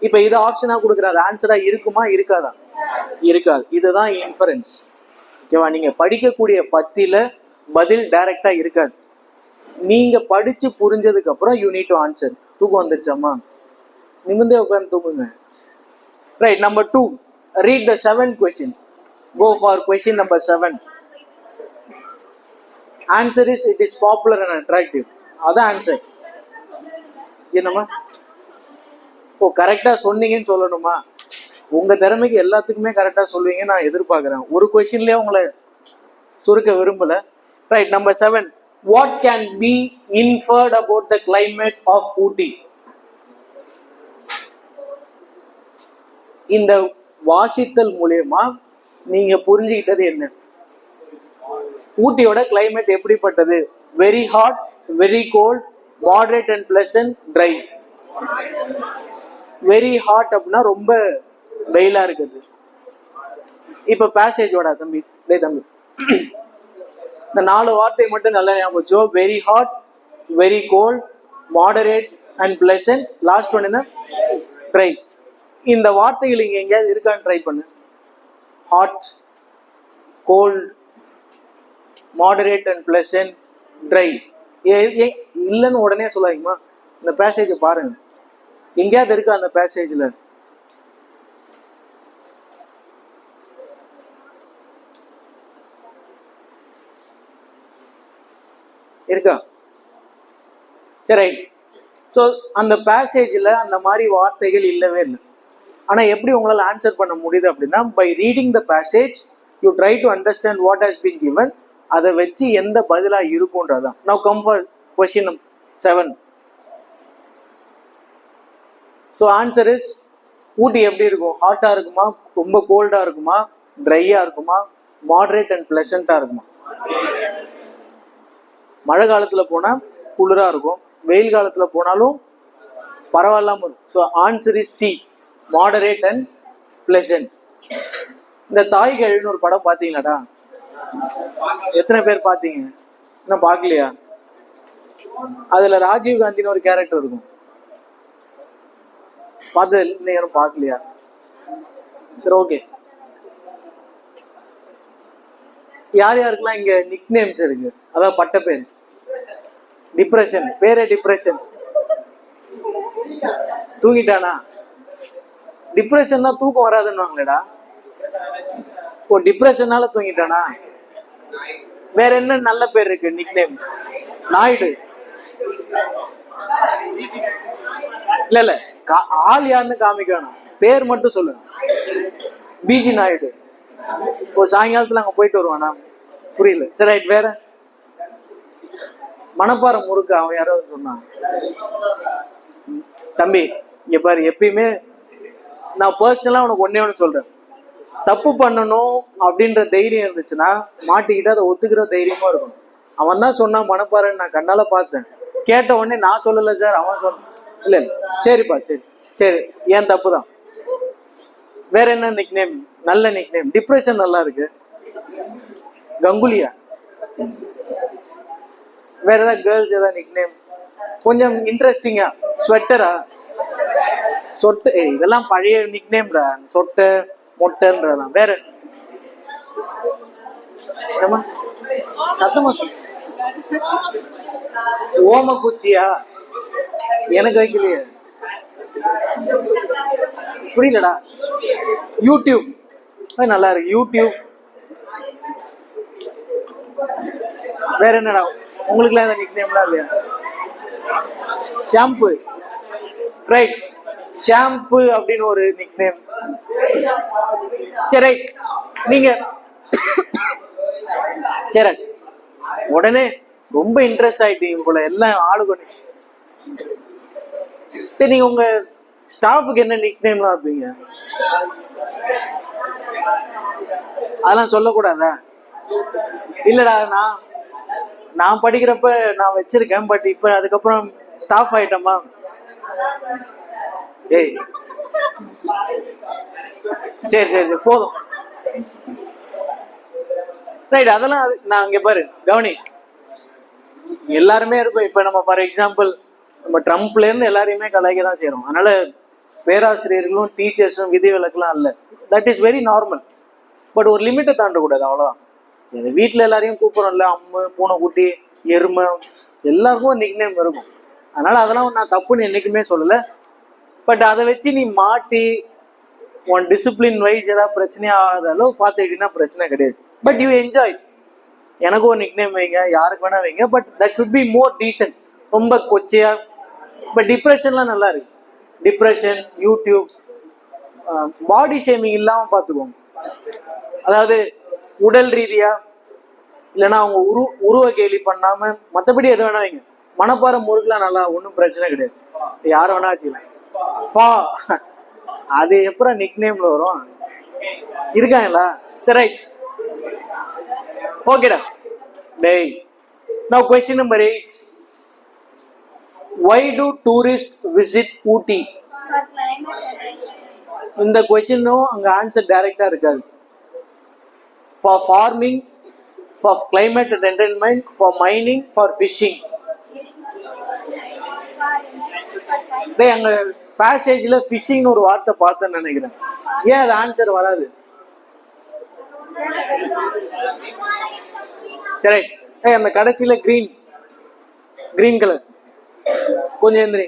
இப்ப இது ஆப்ஷனா கொடுக்குறாரு, ஆன்சரா இருக்குமா இருக்காதா? இருக்காது. இதுதான் இன்ஃபரன்ஸ். ஓகேவா? நீங்க படிக்கக்கூடிய பத்தியில பதில் டைரக்டா இருக்காது. நீங்க படிச்சு புரிஞ்சதுக்கு அப்புறம் யூ நீட் டு ஆன்சர். தூக்கம் வந்துருச்சம்மா, நிமிந்தே உட்கார்ந்து தூங்குங்க. Right. Number 2, read the 7th question. Go for question number 7. Answer is it is popular and attractive. அதான் ஆன்சர். என்னம்மா? ஓ, கரெக்டா சொன்னீங்கன்னு சொல்லணுமா? உங்க திறமைக்கு எல்லாத்துக்குமே கரெக்டா சொல்லுவீங்க நான் எதிர்பார்க்கிறேன். ஒரு கொஸ்டின்லயே உங்களை சுருக்க விரும்பல. Right. Number 7. What can be inferred about the climate of Ooty? இந்த வாசித்தல் மூலமா நீங்க புரிஞ்சுக்கிட்டது என்ன? ஊட்டியோட கிளைமேட் எப்படிப்பட்டது? Very hot, very cold, moderate and pleasant, try. Very hot அப்படின்னா ரொம்ப வெயிலா இருக்குது. இப்ப பேசேஜோட தம்பி, டே தம்பி, இந்த 4 வார்த்தை மட்டும் நல்லா ஞாபகம் வச்சோ. Very hot, very cold, moderate and pleasant, last one என்ன? ட்ரை. இந்த வார்த்தைகள் இங்க எங்கேயாவது இருக்கான்னு ட்ரை பண்ணு. Hot, cold, moderate and pleasant, try. இல்லைன்னு உடனே சொல்லாதீங்கம்மா. இந்த பேசேஜ் பாருங்க, எங்கேயாவது இருக்கா அந்த பேசேஜ்ல? இருக்கா? சரி. ஸோ அந்த பேசேஜ்ல அந்த மாதிரி வார்த்தைகள் இல்லவே இல்லை. ஆனா எப்படி உங்களால் ஆன்சர் பண்ண முடியுது அப்படின்னா, by reading the passage you try to understand what has been given. அதை வச்சு எந்த பதிலா இருக்கும்ன்றதான். Now come for question 7. So answer is, Ooty எப்படி இருக்கும்? ஹாட்டா இருக்குமா, ரொம்ப கோல்டா இருக்குமா, ட்ரையா இருக்குமா, மாடரேட் அண்ட் பிளசண்டா இருக்குமா? மழை காலத்துல போனா குளிரா இருக்கும், வெயில் காலத்துல போனாலும் பரவாயில்லாம இருக்கும். So answer is C, moderate and pleasant. இந்த தாய் கிழவின்னு ஒரு படம் பாத்தீங்களாடா? எத்தனை பேர் பாத்தீங்க? இன்னும் பாக்கலையா? அதுல ராஜீவ் காந்தின்னு ஒரு கேரக்டர் இருக்கும். பார்த்தது இன்னும் யாரும் பார்க்கலையா? சரி, ஓகே. யார் யாருக்கெல்லாம் இங்க நிக் நேம்ஸ் இருக்கு? அதாவது பட்ட பேர். டிப்ரெஷன், பேரே டிப்ரெஷன். தூங்கிட்டானா? டிப்ரெஷன் தான் தூக்கம் வராதுன்னு. ஓ, டிப்ரெஷனால தூங்கிட்டானா? வேற என்ன நல்ல பேர் இருக்கு நிக் நேம்? நாயுடு. இல்ல இல்ல, ஆள் யாருன்னு காமிக்கணும், பேர் மட்டும் சொல்லுங்க. பிஜி நாயுடு. இப்போ சாயங்காலத்துல அங்க போயிட்டு வருவானா? புரியல. சரி, ரைட். வேற மணப்பாறை முறுக்கு அவன் யாரோ சொன்னான். தம்பி இங்க பாரு, எப்பயுமே நான் பர்சனலா உனக்கு ஒன்னே ஒன்று சொல்றேன். தப்பு பண்ணணும் அப்படின்ற தைரியம் இருந்துச்சுன்னா மாட்டிக்கிட்டு அதை ஒத்துக்கிற தைரியமா இருக்கணும். அவன் தான் சொன்னான் மணப்பாறைன்னு, நான் கண்ணால பார்த்தேன். கேட்ட உடனே நான் சொல்லல சார், அவன் சொன்னான். இல்ல இல்ல, சரிப்பா, சரி சரி, ஏன் தப்பு தான். வேற என்ன நிக் நேம்? நல்ல நிக் நேம். டிப்ரெஷன் நல்லா இருக்கு. கங்குலியா? வேற ஏதாவது கேர்ள்ஸ் ஏதாவது நிக் நேம் கொஞ்சம் இன்ட்ரெஸ்டிங்கா? ஸ்வெட்டரா? சொட்டு? இதெல்லாம் பழைய நிக் நேம்டா. சொட்டை, மொட்டைன்றதான். வேற சத்தமா சொல். ஓமக்குச்சியா? எனக்கு வைக்கலையே, புரியலடா. யூடியூப் நல்லா இருக்கு. யூடியூப். வேற என்னடா உங்களுக்கு எல்லாம் நிக் நேம்லாம் இல்லையா? ஷாம்பு. ரைட், ஷாம்பு அப்படின்னு ஒரு நிக் நேம். சரி, நீங்க சரி உடனே ரொம்ப இன்ட்ரெஸ்ட் ஆயிட்டீங்க போல எல்லாம் ஆளுக்கு. சரி, நீங்க உங்க ஸ்டாஃபுக்கு என்ன நிக் நேம்லாம் இருப்பீங்க? அதெல்லாம் சொல்லக்கூடாதா? இல்லடா, நான் படிக்கிறப்ப நான் வச்சிருக்கேன், பட் இப்ப அதுக்கப்புறம் ஸ்டாஃப் ஆயிட்டமா. ஏய் சரி சரி சரி போதும். ரைட், அதெல்லாம் நான் இங்க பாரு கவனி, எல்லாருமே இருக்கும். இப்ப நம்ம ஃபார் எக்ஸாம்பிள் நம்ம ட்ரம்ப்ல இருந்து எல்லாரையுமே கலாய்க்க தான் செய்யறோம். அதனால பேராசிரியர்களும் டீச்சர்ஸும் விதிவிலக்குலாம் இல்லை. That is very normal. But ஒரு லிமிட்டை தாண்டக்கூடாது, அவ்வளோதான். வீட்டில் எல்லாரையும் கூப்பிட்றோம்ல, அம்மு, பூனைக்குட்டி, எருமை, எல்லாருக்கும் ஒரு நிக் நேம் இருக்கும். அதனால அதெல்லாம் நான் தப்புன்னு என்றைக்குமே சொல்லலை. பட் அதை வச்சு நீ மாட்டி உன் டிசிப்ளின் வைஸ் ஏதாவது பிரச்சனையா ஆகாத அளவு பார்த்துக்கிட்டீங்கன்னா பிரச்சனை கிடையாது. But you enjoy. எனக்கும் ஒரு நிக் நேம் வைங்க, யாருக்கு வேணா வைங்க, but that should be more decent. ரொம்ப கொச்சையா. பட் டிப்ரெஷன்லாம் நல்லா இருக்கு. டிப்ரெஷன், யூடியூப், பாடி ஷேமிங் இல்லாமல் பார்த்துக்கோங்க. அதாவது உடல் ரீதியா இல்லைன்னா அவங்க உருவ கேலி பண்ணாம மற்றபடி எது வேணா வைங்க. மனப்பாறை முறுக்குலாம் நல்லா, ஒன்றும் பிரச்சனை கிடையாது, யார வேணா வச்சுக்கலாம். அது எப்பறம் நிக் நேம்ல வரும்? இருக்காங்களா? சரி, ரைட், ஓகேடா. டேய், now question number 8. Why do tourists visit Ooty? இந்த கொஸ்டினும் அங்க ஆன்சர் டைரக்டா இருக்காது. For farming, for climate entertainment, for mining, for fishing. டேய், அங்க பேசேஜ்ல ஃபிஷிங்னு ஒரு வார்த்தை பார்த்தேன்னு நினைக்கிறேன். ஏன் அது ஆன்சர் வராது? சரி, அந்த கடைசியில கிரீன் கலர் கொஞ்சம் எந்திரி.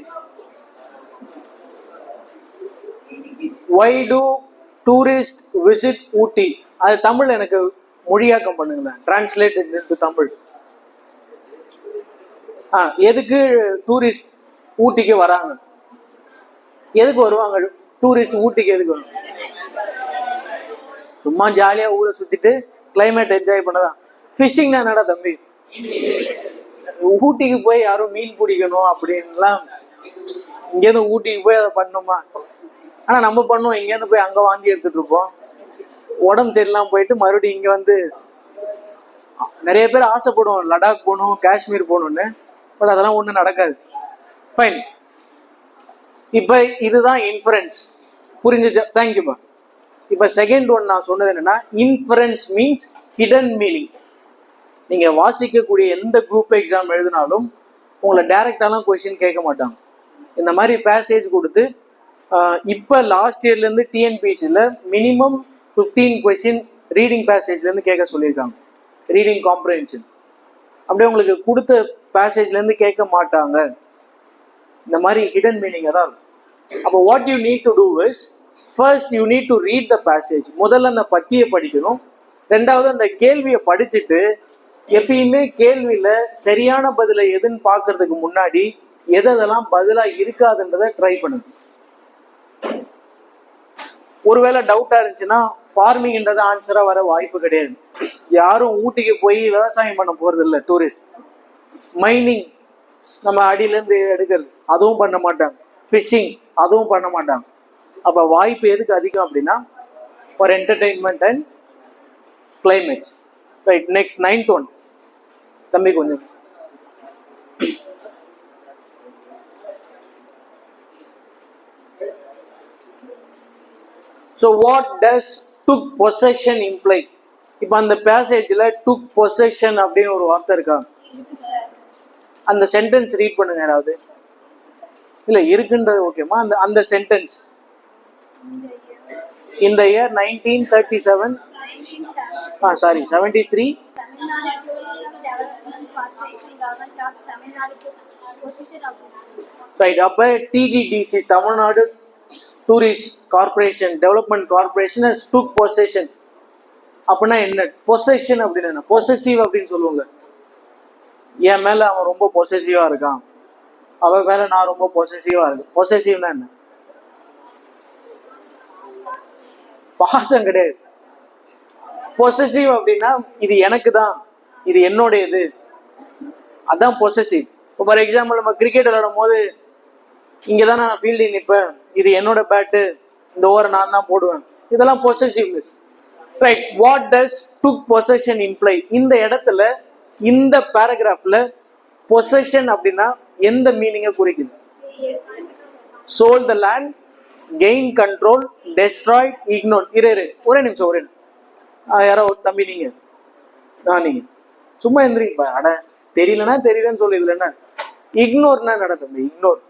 Why do tourists visit Ooty? அது தமிழ் எனக்கு மொழியாக்கம் பண்ணுங்களேன், டிரான்ஸ்லேட்டட் இன்டு தமிழ். எதுக்கு டூரிஸ்ட் ஊட்டிக்கு வராங்க? எதுக்கு வருவாங்க டூரிஸ்ட் ஊட்டிக்கு? எதுக்கு வருவாங்க? சும்மா ஜாலியா ஊரை சுத்திட்டு கிளைமேட் என்ஜாய் பண்ணதான். ஃபிஷிங்னா என்னடா தம்பி? ஊட்டிக்கு போய் யாரும் மீன் பிடிக்கணும் அப்படின்லாம் இங்கேருந்து ஊட்டிக்கு போய் அதை பண்ணணுமா? ஆனா நம்ம பண்ணுவோம், இங்கேருந்து போய் அங்க வாந்தி எடுத்துட்டு இருப்போம். உடம்பு சரியில்லாம போயிட்டு மறுபடியும் இங்க வந்து நிறைய பேர் ஆசைப்படுவோம் லடாக் போகணும், காஷ்மீர் போகணும்னு. பட் அதெல்லாம் ஒன்றும் நடக்காது. ஃபைன். இப்ப இதுதான் இன்ஃபரன்ஸ். புரிஞ்சுச்சா? தேங்க்யூப்பா. இப்ப செகண்ட் ஒன் நான் சொன்னது என்னன்னா, இன்ஃபரன்ஸ் மீன்ஸ் ஹிடன் மீனிங். நீங்க வாசிக்கக்கூடிய எந்த குரூப் எக்ஸாம் எழுதினாலும் உங்களை டைரக்டாலாம் கொஸ்டின் கேட்க மாட்டாங்க. இந்த மாதிரி பேசேஜ் கொடுத்து இப்போ லாஸ்ட் இயர்லேருந்து டிஎன்பிசியில் மினிமம் 15 கொஸ்டின் ரீடிங் பேசேஜ்லேருந்து கேட்க சொல்லியிருக்காங்க. ரீடிங் காம்ப்ரிஹென்ஷன் அப்படியே உங்களுக்கு கொடுத்த பேசேஜ்லேருந்து கேட்க மாட்டாங்க. இந்த மாதிரி ஹிடன் மீனிங்கை தான். அப்போ what you need to do is, first you need to read the passage. முதல்ல அந்த பத்தியை படிக்கணும். ரெண்டாவது அந்த கேள்வியை படிச்சுட்டு எப்பயுமே கேள்வியில் சரியான பதிலை எதுன்னு பார்க்கறதுக்கு முன்னாடி எதெல்லாம் பதிலாக இருக்காதுன்றதை ட்ரை பண்ணுங்க. ஒருவேளை டவுட்டாக இருந்துச்சுன்னா ஃபார்மிங்ன்றது ஆன்சராக வர வாய்ப்பு கிடையாது. யாரும் ஊட்டிக்கு போய் விவசாயம் பண்ண போகிறது இல்லை டூரிஸ்ட். மைனிங் நம்ம அடியிலேருந்து எடுக்கிறது அதுவும் பண்ண மாட்டாங்க. ஃபிஷிங் அதுவும் பண்ண மாட்டாங்க. அப்போ வாய்ப்பு எதுக்கு அதிகம் அப்படின்னா for entertainment and climate. Right, next 9th one தம்பி கொஞ்சம். So what does took possession imply? இப்போ அந்த பேசேஜ்ல took possession அப்படின்னு ஒரு வார்த்தை இருக்கா? அந்த சென்டென்ஸ் ரீட் பண்ணுங்க யாராவது. இல்ல இருக்குன்றது ஓகேமா? அந்த sentence. In the year 1937 sorry 73 right. அப்ப TTDC Tamil Nadu tourist corporation development corporation took possession. அப்படின்னா என்ன? பொசெஷன் அப்படின்னு என்ன? பொசசிவ் அப்படின்னு சொல்லுவாங்க. என் மேல அவன் ரொம்ப பொசசிவா இருக்கான், அவன் மேல நான் ரொம்ப பொசசிவா இருக்கேன். பொசசிவ்னா என்ன? பாசம் கிடையாது. பொசசிவ் அப்படின்னா இது எனக்கு தான், இது என்னுடையது, அதான் பொசசிவ். இப்போ ஃபார் எக்ஸாம்பிள் நம்ம கிரிக்கெட் விளையாடும் போது இங்கதான் நான் ஃபீல்டிங் நிற்பேன், இது என்னோட பேட்டு, இந்த ஓவரை நான் தான் போடுவேன், இதெல்லாம் possessiveness. Right, what does took possession imply? இந்த இடத்துல இந்த பேராகிராஃப்ல பொசஷன் அப்படின்னா எந்த மீனிங்கை குறிக்குது? Sold the land, gain control, destroyed, ignore. ஒரே நிமிஷம். யாரோ தம்பி நீங்க நீங்க சும்மா எந்திரிப்பா. அட தெரியலன்னா தெரியலன்னு சொல்லி இதுல என்ன இக்னோர்னா நட தம்பி? இக்னோர்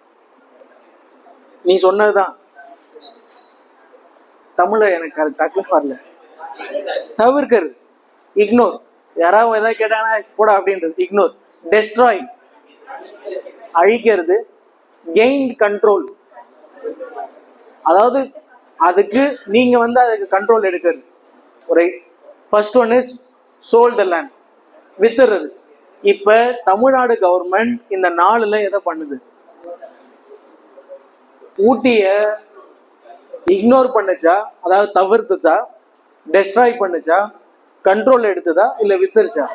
நீ சொன்னதுதான் தமிழ்ல எனக்கு டக்குனு வரல. தவிர்க்கிறது இக்னோர். யாராவது ஏதாவது கேட்டாங்கன்னா போடா அப்படின்றது இக்னோர். டெஸ்ட்ராய் அழிக்கிறது. கெயின் கண்ட்ரோல் அதாவது அதுக்கு நீங்க அதுக்கு கண்ட்ரோல் எடுக்கிறது. ஒரு first one is sold the land, வித்துறது. இப்ப தமிழ்நாடு கவர்மெண்ட் இந்த நாளுல எதை பண்ணுது? ஊட்டிய இக்னோர் பண்ணுச்சா, அதாவது தவிர்த்துச்சா, டெஸ்ட்ராய் பண்ணுச்சா, கண்ட்ரோல் எடுத்ததா, இல்ல வித்துருச்சா?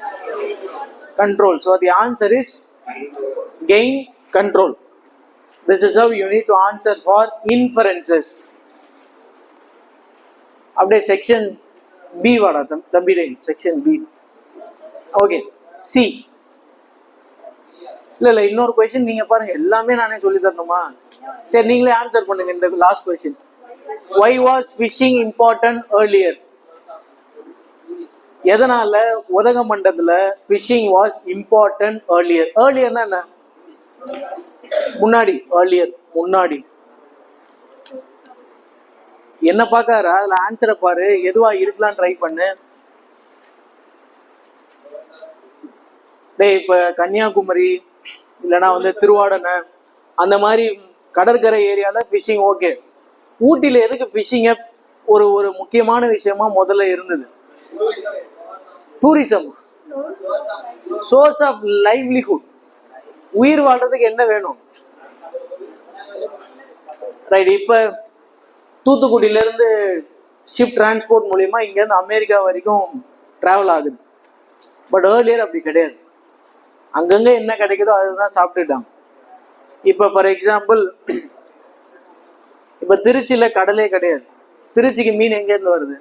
Control. So the answer is gain control. This is how you need to answer for inferences. அப்படியே செக்ஷன் பி வாடா தம்பி. Section B. Okay, C. இல்ல இன்னொரு கொஸ்டின் நீங்க பாருங்க, எல்லாமே நானே சொல்லி தரணுமா? சரி, நீங்களே ஆன்சர் பண்ணுங்க இந்த last question. Why was fishing important earlier? எதனால உதகமண்டலத்துல fishing was important earlier? Earlierனா என்ன? முன்னாடி. earlier முன்னாடி. என்ன பாக்காரு? அதுல ஆன்சரை பாரு, எதுவா இருக்கலாம் ட்ரை பண்ணு. டேய், இப்ப கன்னியாகுமரி இல்லைன்னா திருவாடனை அந்த மாதிரி கடற்கரை ஏரியால ஃபிஷிங் ஓகே. ஊட்டியில எதுக்கு ஃபிஷிங்க ஒரு ஒரு முக்கியமான விஷயமா முதல்ல இருந்தது? Tourism, source of livelihood. உயிர் வாழ்றதுக்கு என்ன வேணும்? ரைட். இப்ப தூத்துக்குடியில இருந்து ஷிப் டிரான்ஸ்போர்ட் மூலியமா இங்க இருந்து அமெரிக்கா வரைக்கும் டிராவல் ஆகுது. பட் ஏர்லியர் அப்படி கிடையாது. அங்கங்க என்ன கிடைக்குதோ அதுதான் சாப்பிட்டுட்டாங்க. இப்ப ஃபார் எக்ஸாம்பிள், இப்ப திருச்சியில கடலே கிடையாது. திருச்சிக்கு மீன் எங்க இருந்து வருது?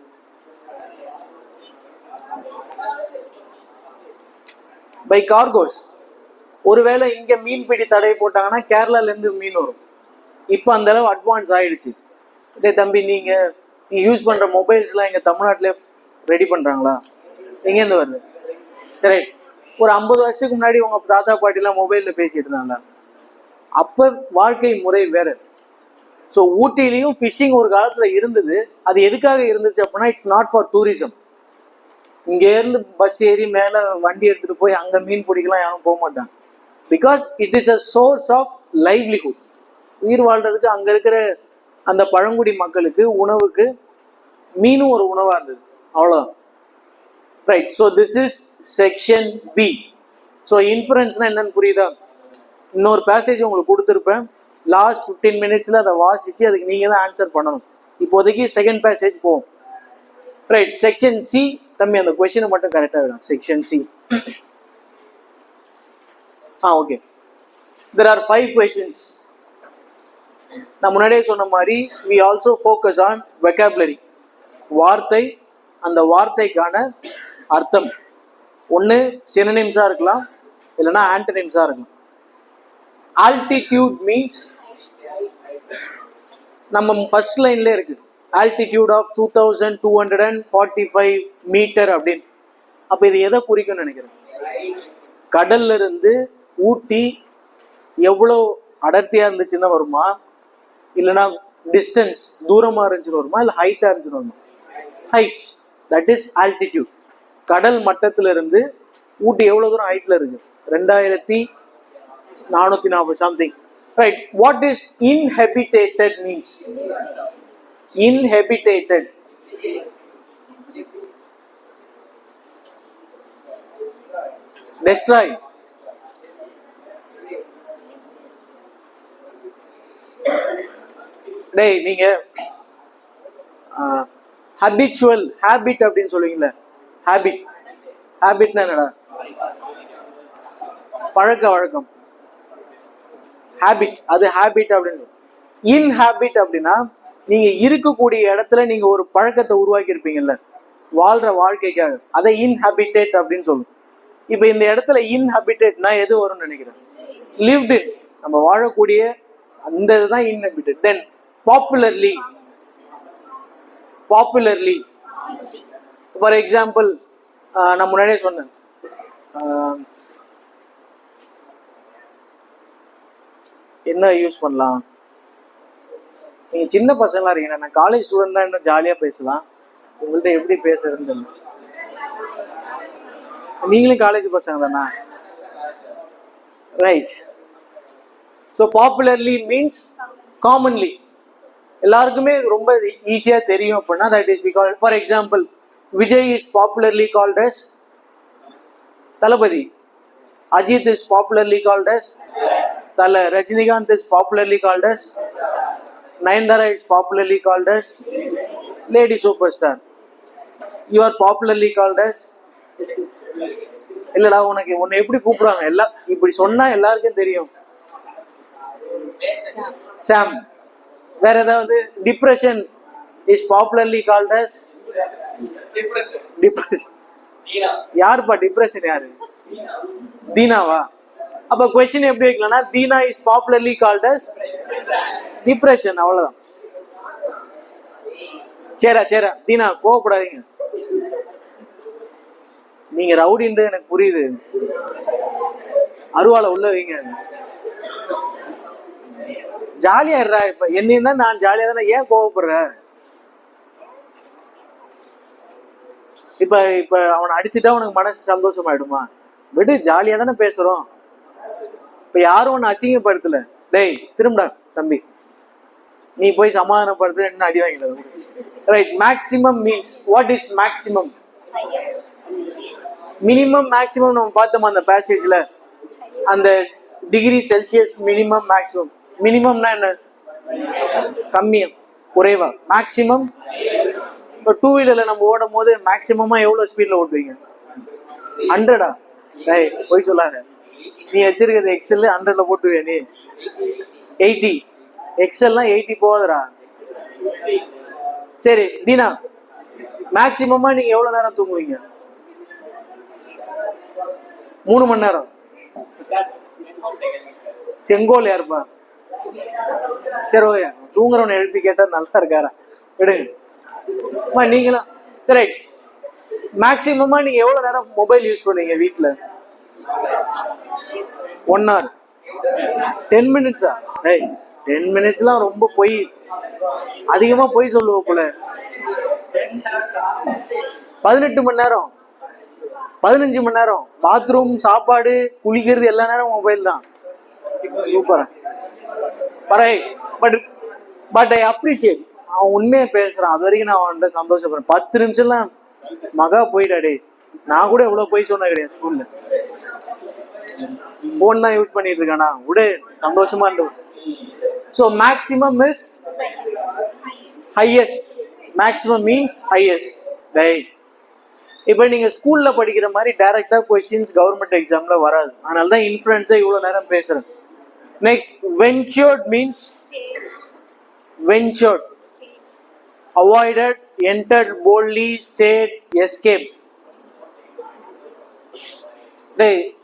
By cargoes. ஒருவேளை இங்க மீன் பிடி தடை போட்டாங்கன்னா கேரளால இருந்து மீன் வரும். இப்ப அந்த அளவு அட்வான்ஸ் ஆயிடுச்சு. இதே தம்பி, நீங்க யூஸ் பண்ற மொபைல்ஸ் எல்லாம் எங்க தமிழ்நாட்டிலே ரெடி பண்றாங்களா? எங்க இருந்து வருது? சரி, ஒரு 50 வருஷத்துக்கு முன்னாடி உங்க தாத்தா பாட்டி எல்லாம் மொபைல்ல பேசிட்டு இருந்தாங்க. அப்ப வாழ்க்கை முறை வேற. ஸோ ஊட்டிலையும் ஃபிஷிங் ஒரு காலத்துல இருந்தது. அது எதுக்காக இருந்துச்சு அப்படின்னா, இட்ஸ் நாட் ஃபார் டூரிசம். இங்க இருந்து பஸ் ஏறி மேல வண்டி எடுத்துட்டு போய் அங்க மீன் பிடிக்கலாம் யாரும் போக மாட்டாங்க. Because it is a source of livelihood. உயிர் வாழ்றதுக்கு அங்க இருக்கிற அந்த பழங்குடி மக்களுக்கு உணவுக்கு மீனும் ஒரு உணவா இருந்தது. அவ்வளவுதான். Right. So this is section B. So இன்ஃபரன்ஸ்னா என்னன்னு புரியுதா? இன்னொரு பேசேஜ் உங்களுக்கு கொடுத்துருப்பேன். லாஸ்ட் 15 மினிட்ஸ்ல அதை வாசிச்சு அதுக்கு நீங்க தான் ஆன்சர் பண்ணணும். இப்போதைக்கு செகண்ட் பேசேஜ் போவோம். ரைட். Section C. தம்பி அந்த கொஸ்டினை மட்டும் கரெக்டா விடும். Section C. Okay. There are 5 questions. நான் முன்னாடியே சொன்ன மாதிரி we also focus on vocabulary. வார்த்தை, அந்த வார்த்தைக்கான அர்த்தம். ஒன்று சினோனிம்ஸா இருக்கலாம், இல்லைன்னா ஆன்டனிம்ஸா இருக்கலாம். ஆல்டிடியூட் மீன்ஸ் நம்ம ஃபர்ஸ்ட் லைன்ல இருக்கு, ஆல்டிடியூட் ஆஃப் 2245 மீட்டர் அப்படின்னு. அப்ப இது எதை குறிக்கும்னு நினைக்கிறேன்? கடல்ல இருந்து ஊட்டி எவ்வளோ அடர்த்தியா இருந்துச்சுன்னா வருமா, இல்லைன்னா டிஸ்டன்ஸ் தூரமா இருந்துச்சுன்னு வருமா, இல்லை ஹைட்டா இருந்துச்சுன்னு வருமா? Height, that is altitude. கடல் மட்டத்துல இருந்து ஊட்டி எவ்வளவு தூரம் ஹைட்ல இருக்கு? 2440 something. Right. What is inhabited means? Inhabited destroy. டேய், நீங்க ஹபிச்சுவல், ஹேபிட் அப்படின்னு சொல்லுவீங்களே. ஹேபிட், ஹேபிட்னா என்னடா? பழக்க வழக்கம். ஹேபிட், அது ஹேபிட் அப்படின்னு. இன்ஹேபிட் அப்படின்னா நீங்க இருக்கக்கூடிய இடத்துல நீங்க ஒரு பழக்கத்தை உருவாக்கி இருப்பீங்கல்ல, வாழ்ற வாழ்க்கைக்காக. அதை இன்ஹாபிட்டேட் அப்படின்னு சொல்லுவோம். இப்ப இந்த இடத்துல இன்ஹாபிட்டேட்னா எது வரும்னு நினைக்கிறேன்? லிவ்ட் இன், நம்ம வாழக்கூடிய அந்த இதுதான் இன்ஹாபிட்டேட். தென் பாப்புலர்லி, பாப்புலர்லி ஃபார் எக்ஸாம்பிள் நான் முன்னாடியே சொன்னேன், என்ன யூஸ் பண்ணலாம்? நீங்க சின்ன பசங்களா இருக்கீங்க, நான் காலேஜ் ஸ்டூடெண்ட் தான், இன்னும் ஜாலியா பேசலாம். உங்கள்கிட்ட எப்படி பேசுறதுன்னு தெரியல. நீங்களும் காலேஜ் பசங்க தானா? Right. So popularly means commonly, எல்லாருக்குமே ரொம்ப ஈஸியா தெரியும் அப்படின்னா that is because. For example, Vijay is popularly called as Thalapathy, Ajith is popularly called as Thala, Rajinikanth is popularly called as, Nayanthara is popularly called as lady superstar. You are popularly called as, இல்லடா உனக்கு உன்னை எப்படி கூப்பிடுவாங்க? எல்லாம் இப்படி சொன்னா எல்லாருக்கும் தெரியும். சாம். வேற ஏதாவது? Depression is popularly called as depression. யாருப்பா டிப்ரெஷன்? யாரு? தீனாவா? அப்ப கொஸ்டின் எப்படி வைக்கலாம்னா, Dheena is popularly called as depression. அவ்வளவுதான். சேரா சேரா தீனா, கோவப்படாதீங்க, நீங்க ரவுடின்றது எனக்கு புரியுது, அருவாளை உள்ள வைங்க, ஜாலியா இருறா. இப்ப என்னையும் தான், நான் ஜாலியா தானே, ஏன் கோவப்படுற? இப்ப இப்ப அவனை அடிச்சுட்டா உனக்கு மனசு சந்தோஷமாயிடுமா? விடு, ஜாலியா தானே பேசுறோம். இப்ப யாரும் ஒன்னு அசிங்கப்படுத்தல. டேய் திரும்படா தம்பி, நீ போய் சமாதானப்படுத்த, என்ன அடி வாங்கிடுது. Right. Maximum means, what is maximum? Minimum maximum நம்ம பார்த்தோம் அந்த பேசேஜ்ல, அந்த டிகிரி செல்சியஸ் மினிமம் மேக்சிமம். மினிமம்னா என்ன? கம்மியம், குறைவா. மேக்சிமம், இப்போ டூ வீலர்ல நம்ம ஓடும் போது மேக்சிமமா எவ்வளவு ஸ்பீட்ல ஓட்டுவீங்க? 100-ஆ? போய் சொல்லாத, நீ வச்சிருக்கிறது எக்ஸல் 100ல போட்டுவியா நீ? 80. எக்ஸல்லாம் 80 போகுதுடா. சரி தீனா, மேக்சிமமா நீங்க எவ்வளவு நேரம் தூங்குவீங்க? 3 மணி நேரம். செங்கோல் யாருப்பா? சரி ஓகே, தூங்குறவனை எழுப்பி கேட்டா நல்லா இருக்காரா? விடுங்க நீங்களும். சரி, மேக்சிமமா நீங்க எவ்வளவு நேரம் மொபைல் யூஸ் பண்ணுவீங்க வீட்டுல? 1 hour. 10 minutes-ஆ? 10 minutes-லாம் ரொம்ப பொய், அதிகமா பொய் சொல்லுவோம் போல. 18 மணி நேரம், 15 மணி நேரம். பாத்ரூம், சாப்பாடு, குளிக்கிறது எல்லா நேரம் மொபைல் தான். சூப்பரா பரவாய். பட் ஐ அப்ரிஷியேட், அவன் உண்மையா பேசுறான், அது வரைக்கும் நான் அவன்கிட்ட சந்தோஷப்படுறேன். 10 நிமிஷம்லாம் மகா போயிட்டாடே. நான் கூட எவ்வளவு போய் சொன்ன கிடையாது ஸ்கூல்ல. போன் தான் யூஸ் பண்ணிட்டு இருக்கானா? விட சந்தோஷமா இருந்து. So maximum is highest. Maximum means highest. இப்போ நீங்க ஸ்கூல்ல படிக்கிற மாதிரி டைரக்டா கொஸ்டின்ஸ் கவர்மெண்ட் எக்ஸாம்ல வராது. அதனால தான் இன்ஃப்ளூயன்ஸா இவ்வளவு நேரம் பேசுறேன். Next, ventured means ventured, avoided, entered, boldly, stated, escape.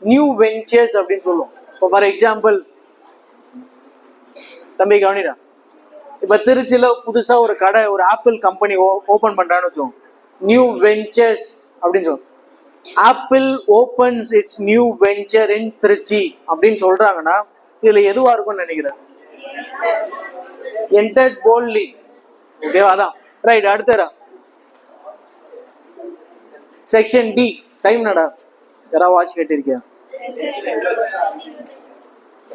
New ventures அப்படின்னு சொல்லுவோம். இப்போ ஃபார் எக்ஸாம்பிள், தம்பி கவனிடா, இப்ப திருச்சியில புதுசா ஒரு கடை, ஒரு ஆப்பிள் கம்பெனி ஓபன் பண்றான்னு வச்சோம். நியூ வெஞ்சர்ஸ் அப்படின்னு சொல்லுவோம். Apple opens its new venture in Trichy அப்படின்னு சொல்றாங்கன்னா இதுல எதுவா இருக்கும்னு நினைக்கிறேன்? Entered, boldly. ஓகேவா? அதான் ரைட். அடுத்தடா செக்ஷன் டி. டைம் நடா, யாரா வாட்ச் கேட்டிருக்கியா?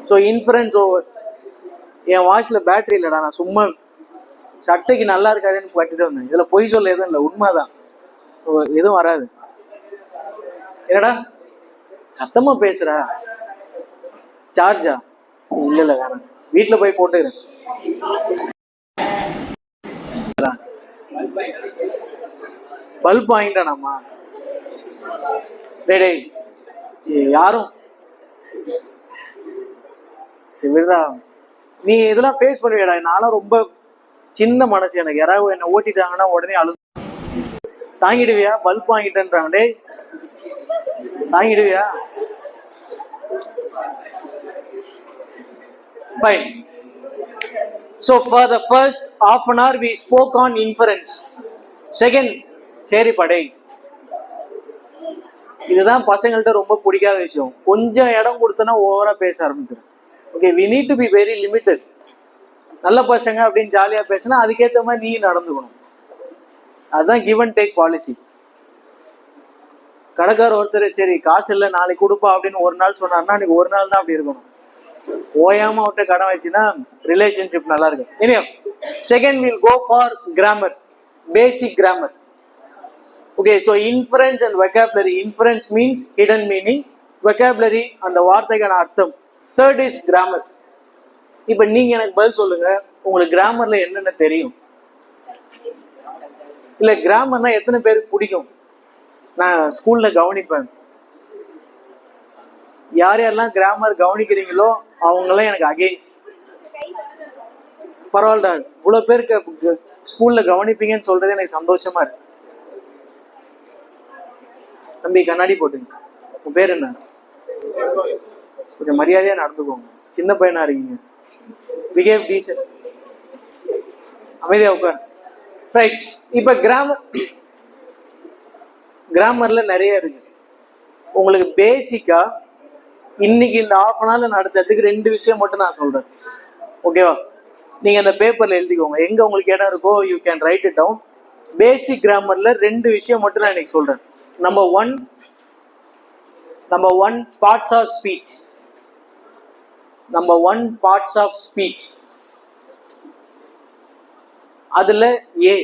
So inference over. என் வாட்ச்ல பேட்டரி இல்லடா, நான் சும்மா சட்டைக்கு நல்லா இருக்காதுன்னு கட்டிட்டு வந்தேன். இதுல பொய் சொல்ல எதுவும் இல்லை, உண்மைதான், எதுவும் வராது. என்னடா சத்தமா பேசுற? சார்ஜா? இல்ல இல்ல வேணாம், வீட்டுல போய் போட்டுக்கிறேன். பல்ப் வாங்கிட்டானாமா? டேய் யாரும் சரி விடுறா, நீ இதெல்லாம் ஃபேஸ் பண்ணுவியடா. நானும் ரொம்ப சின்ன மனசு, எனக்கு யாராவது என்ன ஓட்டிட்டாங்கன்னா உடனே அழு. தாங்கிடுவியா? பல்ப் வாங்கிட்டேன்றாங்க. டேய் தாங்கிடுவியா? Fine. So for the first half an hour we spoke on inference. Second, சரி படை, இதுதான் பசங்கள்ட்ட ரொம்ப பிடிக்காத விஷயம். கொஞ்சம் இடம் கொடுத்தனா ஓவரா பேச ஆரம்பிச்சிடும். Okay, we need to be very limited. நல்ல பசங்க அப்படின்னு ஜாலியா பேசினா அதுக்கேற்ற மாதிரி நீ நடந்துக்கணும். அதுதான் கிவ் அண்ட் டேக் பாலிசி. கடைக்கார ஒருத்தர் சரி காசு இல்லை நாளைக்கு கொடுப்பா அப்படின்னு ஒரு நாள் சொன்னார்னா அன்னைக்கு ஒரு நாள் தான் அப்படி இருக்கணும். ஓயாம அவர்கிட்ட கடன் வச்சுன்னா ரிலேஷன்ஷிப் நல்லா இருக்கும். இனியும் second will go for grammar, basic grammar. Okay, so inference and vocabulary. Inference means hidden meaning, vocabulary அந்த வார்த்தைக்கான அர்த்தம். Third is grammar. இப்போ நீங்க எனக்கு பதில் சொல்லுங்க, உங்களுக்கு கிராமர்ல என்னென்ன தெரியும்? இல்ல கிராமர்னா எத்தனை பேருக்கு பிடிக்கும்? நான் ஸ்கூல்ல கவனிப்பேன், யார் யாரெல்லாம் கிராமர் கவனிக்கிறீங்களோ அவங்கெல்லாம் எனக்கு அகெயின்ஸ்ட். பரவாயில்ல, இவ்வளவு பேருக்கு ஸ்கூல்ல கவனிப்பீங்கன்னு சொல்றது எனக்கு சந்தோஷமா இருக்கு. தம்பி கண்ணாடி போட்டுங்க, உங்க பேர் என்ன? கொஞ்சம் மரியாதையா நடந்துக்கோங்க, சின்ன பையனா இருக்கீங்க. பிஹேவ் டீசன்ட், அமைதியா உட்கார். ரைட், இப்ப கிராமர்ல நிறைய இருக்கு. உங்களுக்கு பேசிக்கா இன்னைக்கு இந்த half an hour நடத்துறதுக்கு 2 விஷயம் மட்டும் நான் சொல்றேன். ஓகேவா? நீங்க அந்த பேப்பர்ல எழுதிக்கோங்க, எங்க உங்களுக்கு இடம் இருக்கோ you can write it down. Basic கிராமர்ல 2 விஷயம் மட்டும் நான் இன்னைக்கு சொல்றேன். Number one parts of speech. Parts of speech. அதுல ஏ,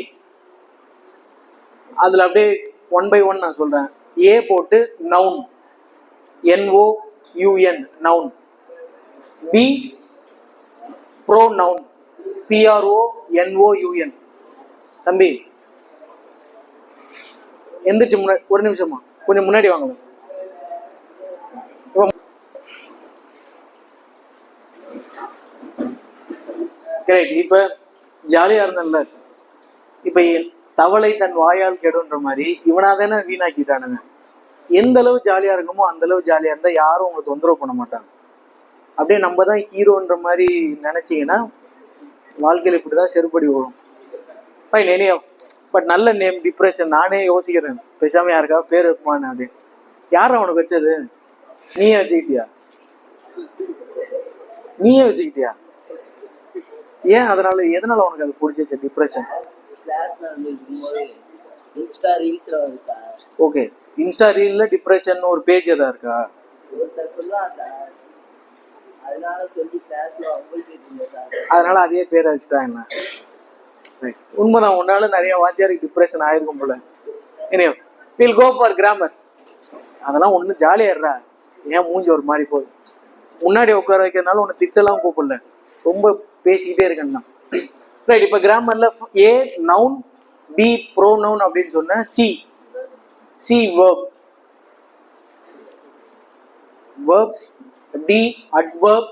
அதுல அப்படியே 1 by 1 நான் சொல்றேன். ஏ போட்டு noun, NOUN noun. B pronoun, PRONOUN. தம்பி எந்திரிச்சு முன்னாடி ஒரு நிமிஷமா கொஞ்சம் முன்னாடி வாங்க. கிரேட். இப்ப ஜாலியா இருந்தேன்ல, இப்ப தவளை தன் வாயால் கெடுன்ற மாதிரி இவனாதானே வீணாக்கிட்டானுங்க. எந்த அளவு ஜாலியா இருக்கணுமோ அந்த அளவு ஜாலியா இருந்தா யாரும் உங்களை தொந்தரவு பண்ண மாட்டாங்க. அப்படியே நம்ம தான் ஹீரோன்ற மாதிரி நினைச்சீங்கன்னா வாழ்க்கையில இப்படிதான் செருப்படி வரும். ஃபைன், எனியோ. பட் நல்ல நேம் டிப்ரெஷன். நானே யோசிக்கிறேன், பேசாம யாருக்கா பேர் வைப்பான்னு. அது யார் அவனுக்கு வச்சது? நீயே வச்சுக்கிட்டியா? ஏன் அதனால எதனால உனக்கு அது பிடிச்சிச்சு டிப்ரெஷன்? ஓகே, இன்ஸ்டா ரீல்ல டிப்ரெஷன் ஒரு பேஜ் ஏதா இருக்கா? அதனால அதே பேர் வச்சுட்டா என்ன? உண்மைதான், உன்னால நிறைய வாத்தியாருக்கு டிப்ரெஷன் ஆயிருக்கும் போல. Anyway, we'll go for grammar. அதெல்லாம் ஒண்ணு ஜாலியா இருடா, ஏன் மூஞ்சி ஒரு மாதிரி போகுது? முன்னாடி உட்கார வைக்கிறதுனால உன்னை திட்டெல்லாம் கூப்பிடல, ரொம்ப பேசிக்கிட்டே இருக்கேன்னா. ரைட், இப்ப கிராமர்ல ஏ நவுன், பி ப்ரோநவுன் அப்படின்னு சொன்ன, C verb, D adverb,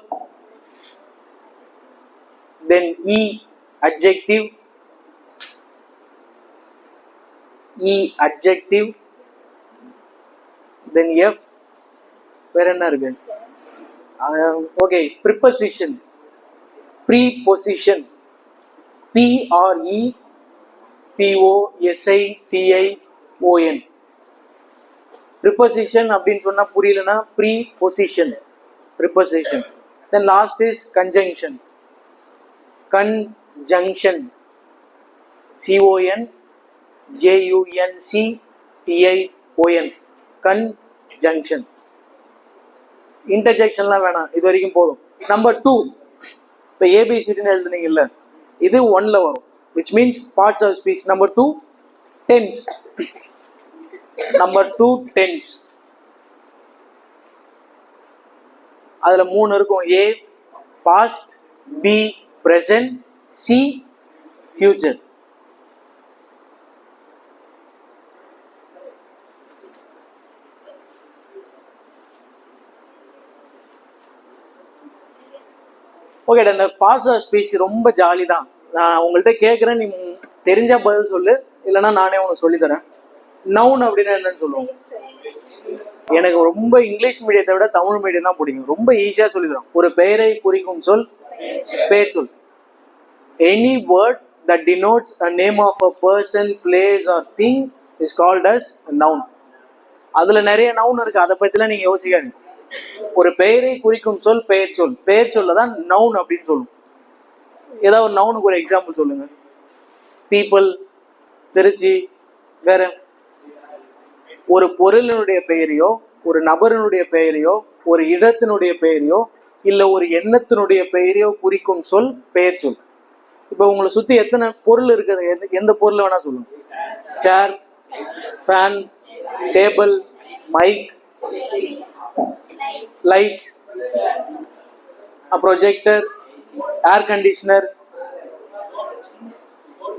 then E adjective, then F வேற என்ன இருக்கு? Okay, preposition, PREPOSITION. preposition அப்படின்னு சொன்னா புரியலன்னா preposition. Then last is conjunction. CONJUNCTION. conjunction. இன்டர்ஜெக்ஷன்லாம் வேணாம், இது வரைக்கும் போதும். நம்பர் 2, இப்போ ஏபிசிடின்னு எழுதுனீங்கல்ல, இது 1ல வரும், which means parts of speech. Number 2 tense. அதுல 3 இருக்கும். A past, B present, C future. Okay, இந்த பார்ட்ஸ் ஆஃப் ஸ்பீச் ரொம்ப ஜாலி தான். நான் உங்கள்கிட்ட கேட்குறேன், நீ தெரிஞ்சா பதில் சொல்லு, இல்லைன்னா நானே உனக்கு சொல்லித்தரேன். நவுன் அப்படின்னா என்னன்னு சொல்லுவோம். எனக்கு ரொம்ப இங்கிலீஷ் மீடியத்தை விட தமிழ் மீடியம் தான் பிடிக்கும். ரொம்ப ஈஸியா சொல்லிடுறோம். ஒரு பெயரை குறிக்கும் சொல் பெயர் சொல். Any word that denotes a name of a person, place or thing is called as a noun. அதுல நிறைய நவுன் இருக்கு, அதை பத்திலாம் நீங்க யோசிக்காதீங்க. ஒரு பெயரை குறிக்கும் சொல் பெயர் சொல். பெயர் சொல்ல தான் நவுன் அப்படின்னு சொல்லுவோம். ஏதாவது ஒரு நவுனுக்கு ஒரு எக்ஸாம்பிள் சொல்லுங்க. பீப்புள், திருச்சி, வேற. ஒரு பொருளினுடைய பெயரையோ, ஒரு நபரினுடைய பெயரையோ, ஒரு இடத்தினுடைய பெயரையோ, இல்ல ஒரு எண்ணத்தினுடைய பெயரையோ குறிக்கும் சொல் பெயர் சொல். இப்ப உங்களை சுத்தி எத்தனை பொருள் இருக்குது, எந்த பொருள் வேணா சொல்லுங்க. Chair, fan, table, mic, light, projector, air conditioner,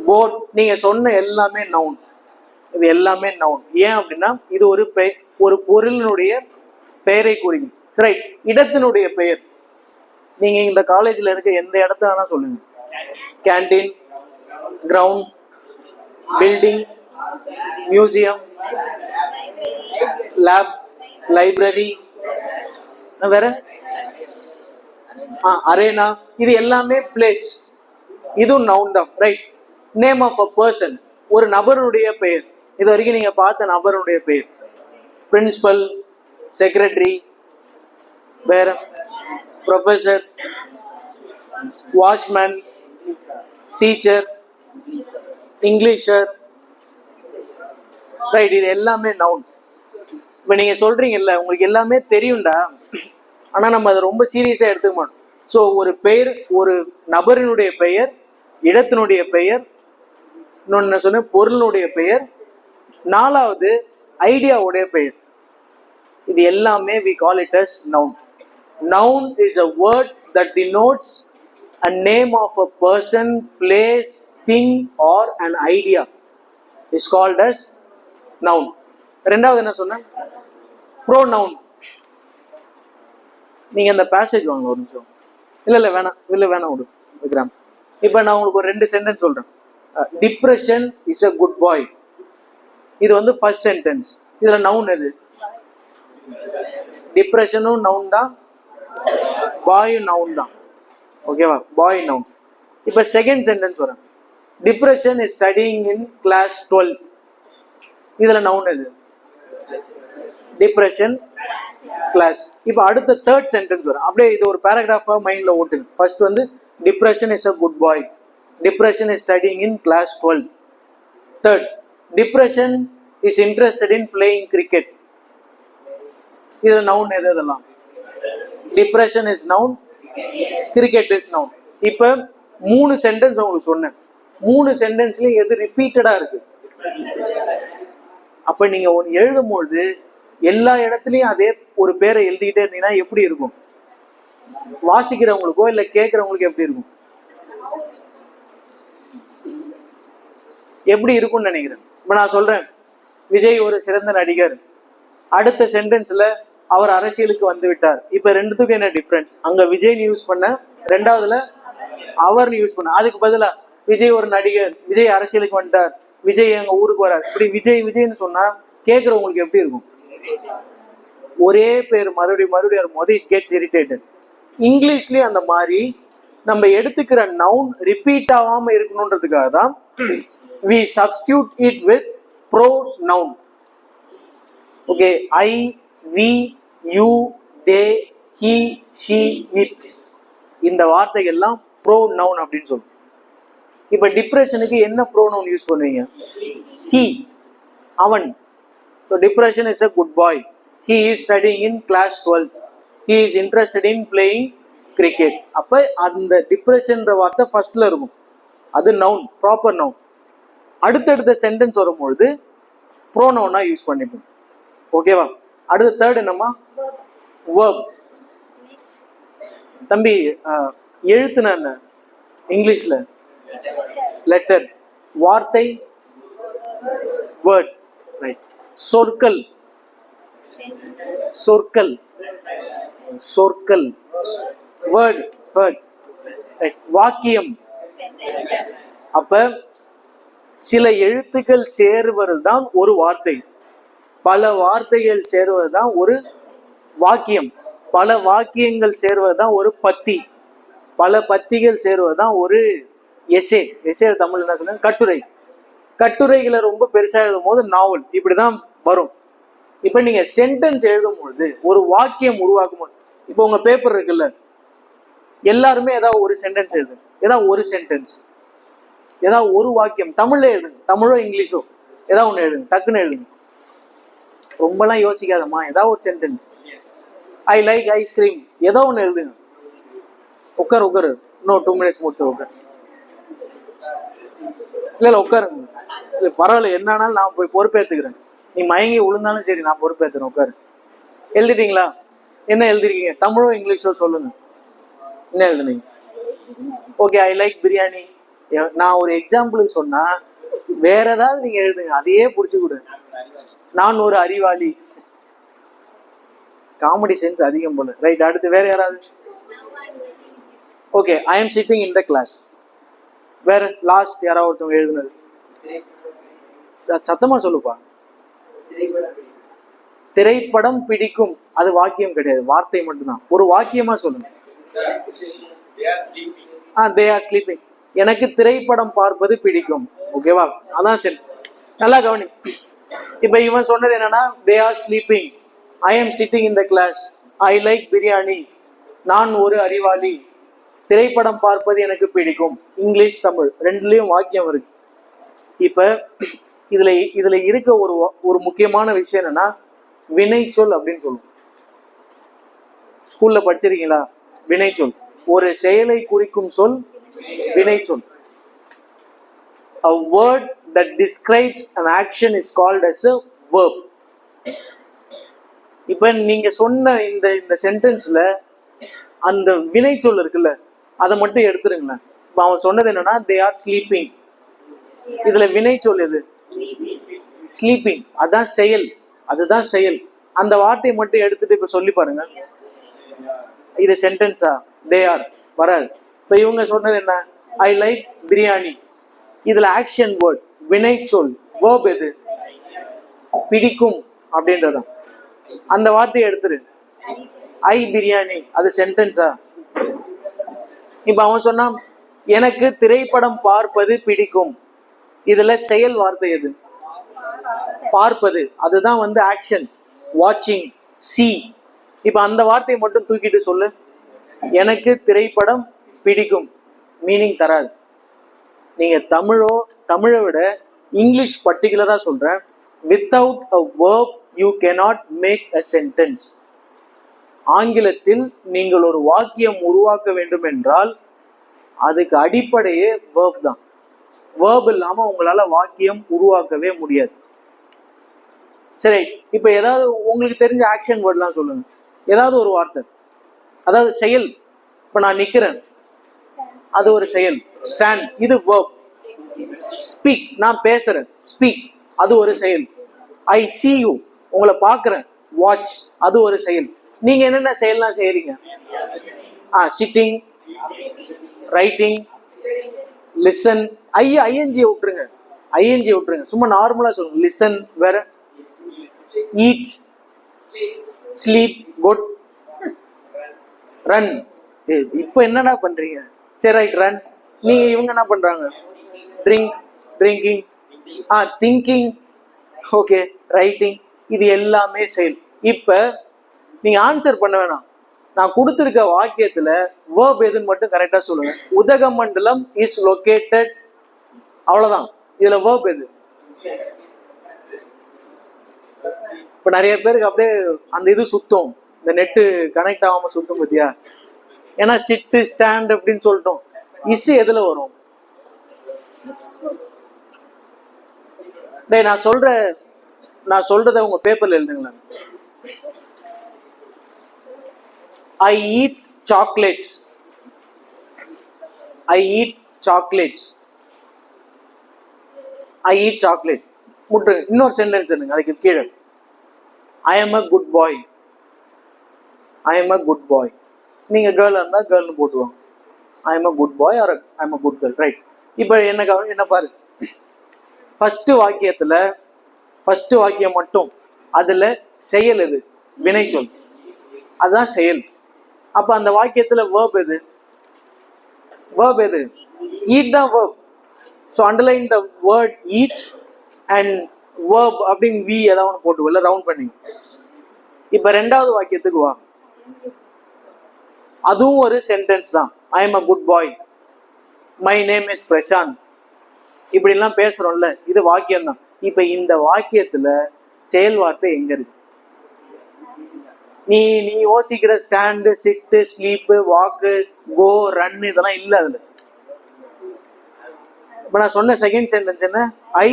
board. நீங்க சொன்ன எல்லாமே நவுன். இது எல்லாமே நவுன். ஏன் அப்படின்னா இது ஒரு பொருளினுடைய பெயரை குறிக்கும். ரைட். இடத்தினுடைய பெயர், நீங்க இந்த காலேஜ்ல இருக்க எந்த இடத்த வேணா சொல்லுங்க. Canteen, ground, building, museum, lab, library, வேற அரேனா. இது எல்லாமே பிளேஸ். இதுவும் நவுன் தான். Right. Name of a person, ஒரு நபருடைய பெயர். இது வரைக்கும் நீங்க பார்த்த நபருடைய பெயர். பிரின்சிபல், செக்ரட்டரி, வேற ப்ரொஃபசர், வாட்ச்மேன், டீச்சர், இங்கிலீஷர். ரைட். இது எல்லாமே நவுன். இப்ப நீங்க சொல்றீங்கல்ல உங்களுக்கு எல்லாமே தெரியும்டா, ஆனா நம்ம அதை ரொம்ப சீரியஸா எடுத்துக்க மாட்டோம். ஸோ ஒரு பெயர், ஒரு நபரினுடைய பெயர், இடத்தினுடைய பெயர், இன்னொன்னு சொன்ன பொருளுடைய பெயர், நாலாவது ஐடியாவுடைய பெயர். இது எல்லாமே we call it as noun. Noun is a word that denotes a name of a person, place, thing or an idea is called as noun. ரெண்டாவது என்ன சொன்ன? pronoun. நீங்க அந்த பேசேஜ் வாங்க ஒரு நிமிஷம். இல்ல வேணாம் ஒரு கிராம். இப்ப நான் உங்களுக்கு ஒரு 2 சென்டென்ஸ் சொல்றேன். டிப்ரெஷன் இஸ் a குட் பாய். இது வந்து ஃபர்ஸ்ட் சென்டென்ஸ். இதுல நவுன் எது? டிப்ரெஷனும் நவுன் தான், பாயும் நவுன் தான். ஓகேவா? Boy noun. இப்ப செகண்ட் சென்டென்ஸ் வரேன். Depression is studying in class 12th. இதுல நவுன் எது? Depression, class. இப்ப அடுத்த தேர்ட் சென்டென்ஸ் வரும். அப்படியே இது ஒரு பேராகிராஃபா மைண்ட்ல ஓட்டுது. ஃபர்ஸ்ட் வந்து depression is a good boy. Depression is studying in class 12th. Third, depression is interested in playing cricket. இதுல நவுன் எது? இதெல்லாம் depression is noun, cricket is noun. இப்ப 3 சென்டென்ஸ் உங்களுக்கு சொன்னேன். 3 சென்டென்ஸ்லயும் எது ரிப்பீட்டடா இருக்கு? அப்ப நீங்க ஒன்னு எழுதும்போது எல்லா இடத்துலயும் அதே ஒரு பேரை எழுதிக்கிட்டே இருந்தீங்கன்னா எப்படி இருக்கும்? வாசிக்கிறவங்களுக்கோ இல்ல கேட்கறவங்களுக்கு எப்படி இருக்கும்? எப்படி இருக்கும்னு நினைக்கிறேன். இப்ப நான் சொல்றேன், விஜய் ஒரு சிறந்த நடிகர். அடுத்த சென்டென்ஸ்ல அவர் அரசியலுக்கு வந்து விட்டார். இப்ப ரெண்டுத்துக்கும் என்ன டிஃபரன்ஸ்? அங்க விஜய் யூஸ் பண்ண, ரெண்டாவதுல அவர் யூஸ் பண்ண. அதுக்கு பதிலா விஜய் ஒரு நடிகர், விஜய் அரசியலுக்கு வந்துட்டார், விஜய் எங்க ஊருக்கு வரார். இப்படி விஜய்னு சொன்னா கேட்கறவங்களுக்கு எப்படி இருக்கும்? ஒரே பேர் மறுபடியும் வரும்போது இட் கெட்ஸ் இரிட்டேட்டட். இங்கிலீஷ்லயும் அந்த மாதிரி நம்ம எடுத்துக்கிற நவுன் ரிப்பீட் ஆகாம இருக்கணும்ன்றதுக்காக தான் we substitute it with pronoun. Okay, I, we, you, they, he, she, it. இந்த வார்த்தைகள்லாம் pronoun அப்படின்னு சொல்லுவோம். இப்ப டிப்ரெஷனுக்கு என்ன ப்ரோனவுன் யூஸ் பண்ணுவீங்க? he, அவன். So depression is a good boy. He is studying in class 12th. He is interested in playing cricket. அப்ப அந்த டிப்ரெஷன்ற வார்த்தை ஃபர்ஸ்ட்ல இருக்கும். அது நவுன், ப்ராப்பர் நவுன். அடுத்தடுத்த சென்டென்ஸ் வரும்பொழுது ப்ரோனவுனா யூஸ் பண்ணிப்போம். ஓகேவா? அடுத்த தேர்ட் என்னம்மா? verb. தம்பி, எழுத்துனா என்ன இங்கிலீஷ்ல? லெட்டர். வார்த்தை வேர்ட். ரைட். சொற்கள். சொற்கள். சொற்கள். வேர்ட். வேர்ட். ரைட். வாக்கியம். அப்ப சில எழுத்துக்கள் சேருவது தான் ஒரு வார்த்தை, பல வார்த்தைகள் சேருவது தான் ஒரு வாக்கியம், பல வாக்கியங்கள் சேருவது தான் ஒரு பத்தி, பல பத்திகள் சேருவது தான் ஒரு எஸ்ஏ. எஸ்ஏ தமிழ் என்ன சொல்லுங்க, கட்டுரை. கட்டுரைகளை ரொம்ப பெருசா எழுதும் போது நாவல், இப்படிதான் வரும். இப்ப நீங்க சென்டென்ஸ் எழுதும் பொழுது, ஒரு வாக்கியம் உருவாக்கும் போது, இப்போ உங்க பேப்பர் இருக்குல்ல, எல்லாருமே ஏதாவது ஒரு சென்டென்ஸ் எழுதுங்க, ஏதாவது ஒரு சென்டென்ஸ், ஏதாவது ஒரு வாக்கியம் தமிழ்ல எழுதுங்க, தமிழோ இங்கிலீஷோ ஏதாவது ஒண்ணு எழுதுங்க, டக்குன்னு எழுதுங்க, ரொம்பலாம் யோசிக்காதம்மா, ஏதாவது ஒரு சென்டென்ஸ். ஐ லைக் ஐஸ்கிரீம், ஏதோ ஒண்ணு எழுதுங்க. உட்காரு உட்காரு, இன்னும் 2 minutes முடிச்சு உட்காரு. இல்ல உட்காருங்க, இல்ல பரவாயில்ல, என்னாலும் நான் போய் பொறுப்பேற்றுக்கிறேன். நீ மயங்கி விழுந்தாலும் சரி, நான் பொறுப்பேற்றுறேன். உட்காரு. எழுதிட்டீங்களா? என்ன எழுதிருக்கீங்க? தமிழோ இங்கிலீஷோ சொல்லுங்க. என்ன எழுதுனீங்க? Okay, I like biryani. நான் ஒரு எக்ஸாம்பிளுக்கு சொன்னா வேற ஏதாவது நீங்க எழுதுங்க, அதையே புடிச்சு கொடு. நான் ஒரு அறிவாளி. காமெடி சென்ஸ் அதிகம் போல. ரைட், அடுத்து வேற யாராவது? Okay, I am sitting in the class. வேற லாஸ்ட் யாராவது ஒருத்தவங்க எழுதுனது? சத்தமா சொல்லுப்பா. திரைப்படம் பிடிக்கும், அது வாக்கியம் கிடையாது, வார்த்தை மட்டும்தான். ஒரு வாக்கியமா சொல்லுங்க. தே ஆர் ஸ்லீப்பிங். எனக்கு திரைப்படம் பார்ப்பது பிடிக்கும். ஓகேவா? அதான் சரி, நல்லா கவனி. இப்ப இவன் சொன்னது என்னன்னா, they are sleeping, I am sitting in the class, I like biryani, நான் ஒரு அறிவாளி, திரைப்படம் பார்ப்பது எனக்கு பிடிக்கும். இங்கிலீஷ் தமிழ் ரெண்டுலயும் வாக்கியம் இருக்கு. இப்ப இதுல இருக்க ஒரு முக்கியமான விஷயம் என்னன்னா, வினைச்சொல் அப்படின்னு சொல்லுவோம். ஸ்கூல்ல படிச்சிருக்கீங்களா? வினைச்சொல், ஒரு செயலை குறிக்கும் சொல் வினைச்சொல். A word that describes an action is called as a verb. இப்ப நீங்க சொன்ன இந்த சென்டென்ஸ்ல அந்த வினைச்சொல் இருக்குல்ல, அதை மட்டும் எடுத்துருங்களேன். இப்ப அவன் சொன்னது என்னன்னா, they are sleeping. இதுல வினைச்சொல் எது? ஸ்லீப்பிங். அதான் செயல், அதுதான் செயல். அந்த வார்த்தையை மட்டும் எடுத்துட்டு இப்ப சொல்லி பாருங்க, இது சென்டென்ஸா? தே ஆர் வராது. இப்ப இவங்க சொன்னது என்ன? ஐ லைக் பிரியாணி. இதுல ஆக்ஷன் வேர்ட், வினைச்சொல். வேர்ப் எது? பிடிக்கும் அப்படின்றதான். அந்த வார்த்தையை எடுத்துரு, ஐ பிரியாணி, அது சென்டென்ஸா? இப்ப அவன் சொன்னா, எனக்கு திரைப்படம் பார்ப்பது பிடிக்கும். இதுல செயல் வார்த்தை எது? பார்ப்பது, அதுதான் வந்து ஆக்ஷன், வாட்சிங், சி. இப்ப அந்த வார்த்தையை மட்டும் தூக்கிட்டு சொல்லு, எனக்கு திரைப்படம் பிடிக்கும். மீனிங் தராது. நீங்க தமிழை விட இங்கிலீஷ் பர்டிகுலரா சொல்றேன், without a verb you cannot make a sentence. ஆங்கிலத்தில் நீங்கள் ஒரு வாக்கியம் உருவாக்க வேண்டும் என்றால் அதுக்கு அடிப்படையே வேர்ப் தான். வேர்ப் இல்லாம உங்களால வாக்கியம் உருவாக்கவே முடியாது. சரி, இப்ப ஏதாவது உங்களுக்கு தெரிஞ்ச ஆக்ஷன் வேர்ட்லாம் சொல்லுங்க, ஏதாவது ஒரு வார்த்தை, அதாவது செயல். இப்ப நான் நிக்கிறேன், அது ஒரு செயல், ஸ்டாண்ட், இது வேர்ப். ஸ்பீக், நான் பேசுறேன், ஸ்பீக், அது ஒரு செயல். ஐ see you, உங்களை பார்க்கிறேன், வாட்ச், அது ஒரு செயல். நீங்க என்னென்ன செயல்லாம் செய்யறீங்க? Sitting, writing, listen. ஐஎன்ஜி விட்டுருங்க, ஐஎன்ஜி விட்டுருங்க, சும்மா நார்மலா சொல்லுங்க. லிசன் வேற, ஈட், ஸ்லீப், குட், ரன். இப்ப என்னடா பண்றீங்க? சரி ரைட், ரன். நீங்க இவங்க என்ன பண்றாங்க? Drink, drinking, thinking, okay, writing. இது எல்லாமே செயல். இப்ப நீங்க ஆன்சர் பண்ண வேணாம், நான் கொடுத்திருக்க வாக்கியத்துல வேர்ப் எதுன்னு மட்டும் கரெக்டா சொல்லுங்க. உதகமண்டலம் இஸ் லொகேட்டட், அவ்வளவுதான். இதுல வேர்ப் எது? இப்ப நிறைய பேருக்கு அப்படியே அந்த இது சுத்தம், இந்த நெட்டு கனெக்ட் ஆகாம சுத்தம் பத்தியா. ஏன்னா சிட்டு, ஸ்டாண்ட் அப்படின்னு சொல்லிட்டோம். இஸ் எதுல வரும்? டேய், நான் சொல்றத உங்க பேப்பர்ல எழுதுங்களேன். I eat chocolates. I eat chocolates. I eat chocolate. முட்டுங்க. இன்னொரு சென்டென்ஸ் எடுங்க அதுக்கு கீழே. I am a good boy. I am a good boy. நீங்க கேர்ள் இருந்தா கேர்ள்னு போட்டுவாங்க. I am a good boy or I am a good girl. Right. இப்போ என்ன பாரு, first வாக்கியம் மட்டும் அதுல செயல் எது? வினைச்சொல், அதுதான் செயல். அப்ப அந்த வாக்கியத்துல verb எது? eat தான் verb. So underline the word eat and verb அப்படின்னு v ஏதாவது ஒன்று போட்டு ரவுண்ட் பண்ணி. இப்ப ரெண்டாவது வாக்கியத்துக்கு வா. அதுவும் ஒரு சென்டென்ஸ் தான். I am a good boy, my name is Prashanth, இப்படி எல்லாம் பேசுறோம்ல, இது வாக்கியம் தான். இப்ப இந்த வாக்கியத்துல செயல் வார்த்தை எங்க இருக்கு? நீ யோசிக்கிற ஸ்டாண்டு, சிட்டு, ஸ்லீப்பு, வாக்கு, கோ, ரன் இதெல்லாம் இல்ல அதுல. இப்ப நான் சொன்ன செகண்ட் சென்டென்ஸ் என்ன? ஐ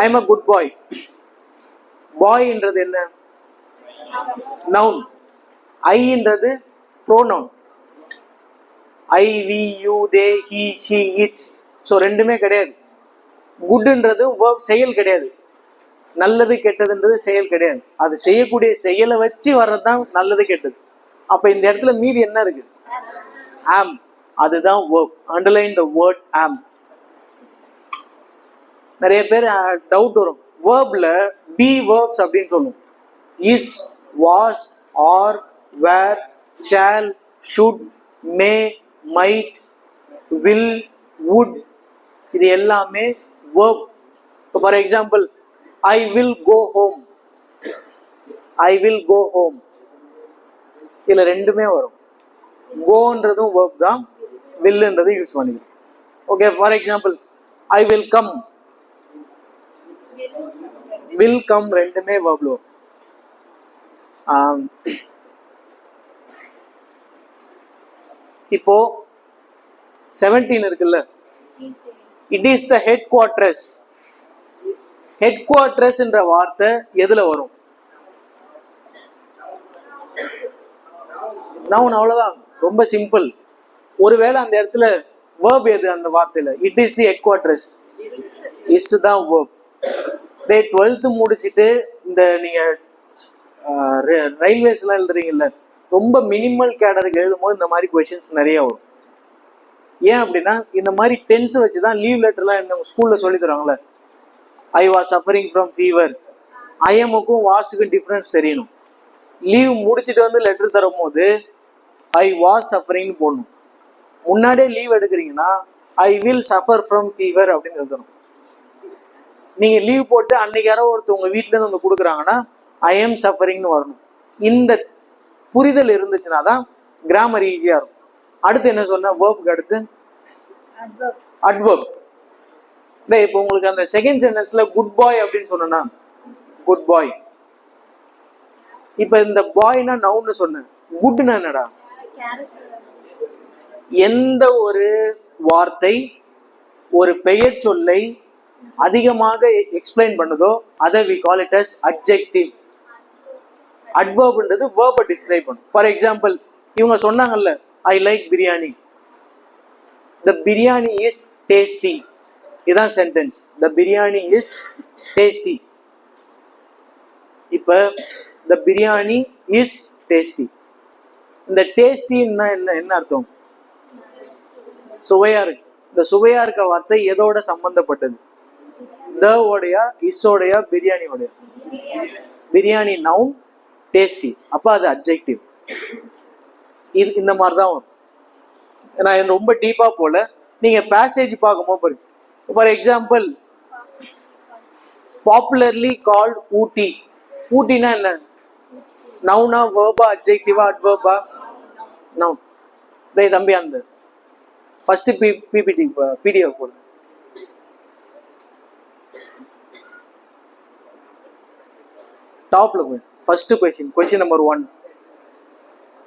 எம் அ குட் பாய். பாய்ன்றது என்ன? நவுன். ஐன்றது pronoun. I, we, you, they, he, she, it. So ரெண்டுமே கிடையாது. குட்ன்றது செயல் கிடையாது. நல்லது கெட்டதுன்றது செயல் கிடையாது. அது செய்யக்கூடிய செயலை வச்சு வர்றதுதான் நல்லது கெட்டது. அப்ப இந்த இடத்துல மீதி என்ன இருக்கு? ஆம். அதுதான் verb. Underline the word am. நிறைய பேர் டவுட் வரும், வேர்ப்ல பி வேர்ப்ஸ் அப்படின்னு சொல்லுவோம். Is, was, are, were, shall, should, may, might, will, would, இது எல்லாமே வேர்ப். இப்போ for example I will go home, I will go home, இதுல ரெண்டுமே வரும். கோன்றதும் வேர்ப் தான், வில்லுன்றதும் யூஸ் பண்ணிக்கலாம். Okay, for example I will come, will come ரெண்டுமே வேர்ப்ல வரும். இப்போ 17 இருக்குல்ல, it is the headquarters. Headquarters என்ற வார்த்தை எதுல வரும்? நவுன். அவ்வளவுதான், ரொம்ப சிம்பிள். ஒருவேளை அந்த இடத்துல verb எது அந்த வார்த்தையில? It is the head quarters, is தான் verb. 12th முடிச்சுட்டு இந்த நீங்க ரயில்வேஸ் எல்லாம் எழுதுறீங்கல்ல, ரொம்ப மினிமல் கேடருக்கு எழுதும் போது இந்த மாதிரி கொஸ்டின்ஸ் நிறைய வரும். ஏன் அப்படின்னா இந்த மாதிரி டென்ஸ் வச்சுதான் லீவ் லெட்டர்லாம் என்ன ஸ்கூல்ல சொல்லி தருவாங்கல்ல. I was suffering from fever, ஐஎம்முக்கும் வாஸுக்கும் டிஃபரன்ஸ் தெரியணும். லீவ் முடிச்சுட்டு வந்து லெட்டர் தரும் போது ஐ வாஸ் சஃபரிங் போடணும். முன்னாடியே லீவ் எடுக்கிறீங்கன்னா I will suffer from fever அப்படின்னு எழுதணும். நீங்க லீவ் போட்டு அன்னைக்கு யாரோ ஒருத்தர் உங்க வீட்டுல இருந்து வந்து கொடுக்குறாங்கன்னா ஐ எம் சஃபரிங்னு வரணும். இந்த புரிதல் இருந்துச்சுன்னா தான் கிராமர் ஈஸியா இருக்கும். அடுத்து என்ன சொன்ன? வேர்புக்கு அடுத்து அட்வர்ப். இப்போ உங்களுக்கு அந்த செகண்ட் சென்டென்ஸ்ல குட் பாய் அப்படின்னு சொன்னா குட் பாய். இப்ப இந்த பாய்னா நவுன்னு சொன்னேன், குட்னா என்னடா? எந்த ஒரு வார்த்தை ஒரு பெயர் சொல்லை அதிகமாக எக்ஸ்பிளைன் பண்ணுதோ அதை we call it as adjective. அட்வர்ப்ன்றது வேர்பை டிஸ்கிரைப் பண்ணும். ஃபார் எக்ஸாம்பிள் இவங்க சொன்னாங்கல்ல, I like biryani, the biryani is tasty. இதான் sentence, the biryani is tasty. இப்ப த பிரியாணி இஸ் டேஸ்டி, இந்த டேஸ்டின்னா என்ன அர்த்தம்? சுவையா இருக்கு. இந்த சுவையா இருக்க வார்த்தை எதோட சம்பந்தப்பட்டது? த ஓடையா, இஸ்ஸோடையா, பிரியாணியோடையா? பிரியாணி நவுன், டேஸ்டி அப்ப அது அட்ஜெக்டிவ். இந்த மாதிரி தான் வரும். நான் ரொம்ப டீப்பா போல, நீங்க பேசேஜ் பார்க்கும்போது பாருங்க. ஃபார் எக்ஸாம்பிள் பாப்புலர்லி கால்ட் ஊட்டி. ஊட்டினா என்ன? நவுனா, வேர்பா, அட்ஜெக்டிவா, அட்வர்பா? நவுன். தம்பி அந்த ஃபர்ஸ்ட் பிபிடி பிடிஎஃப் போடு. டாப்ல போய் ஃபர்ஸ்ட் கொஸ்டின் நம்பர் 1.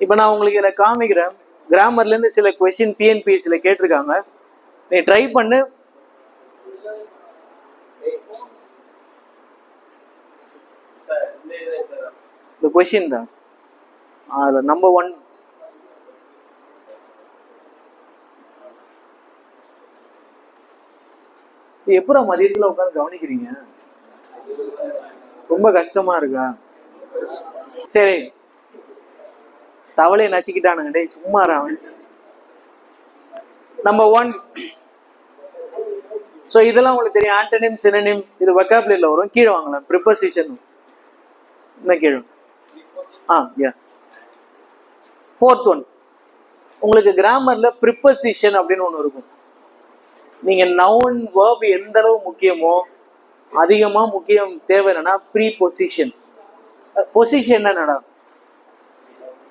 இப்போ நான் உங்களுக்கு இதில் காமிக்கிறேன். கிராமர்ல இருந்து சில கொஸ்டின் டிஎன்பிஎஸ்சில கேட்டிருக்காங்க, நீ ட்ரை பண்ணு. இந்த கொஸ்டின் தான் அதில் நம்பர் 1. எப்படா மதியத்துல உட்காந்து கவனிக்கிறீங்க? ரொம்ப கஷ்டமா இருக்கா? சரி, தவளையை நசிக்கிட்டானுங்க, டேய் சும்மா அவன். நம்பர் 1, ஸோ இதெல்லாம் உங்களுக்கு தெரியும். ஆன்டனிம், சினோனிம், இது வெக்காபுலரியில் வரும். கீழே வாங்கலாம். ப்ரிப்போசிஷன் என்ன கீழே? யா. ஃபோர்த் ஒன், உங்களுக்கு கிராமர்ல ப்ரிப்போசிஷன் அப்படின்னு ஒன்று இருக்கும். நீங்க நவுன் வேர்ப் எந்த அளவு முக்கியமோ அதிகமா முக்கியம் தேவை என்னன்னா ப்ரீபொசிஷன். பொசிஷன் என்னடா?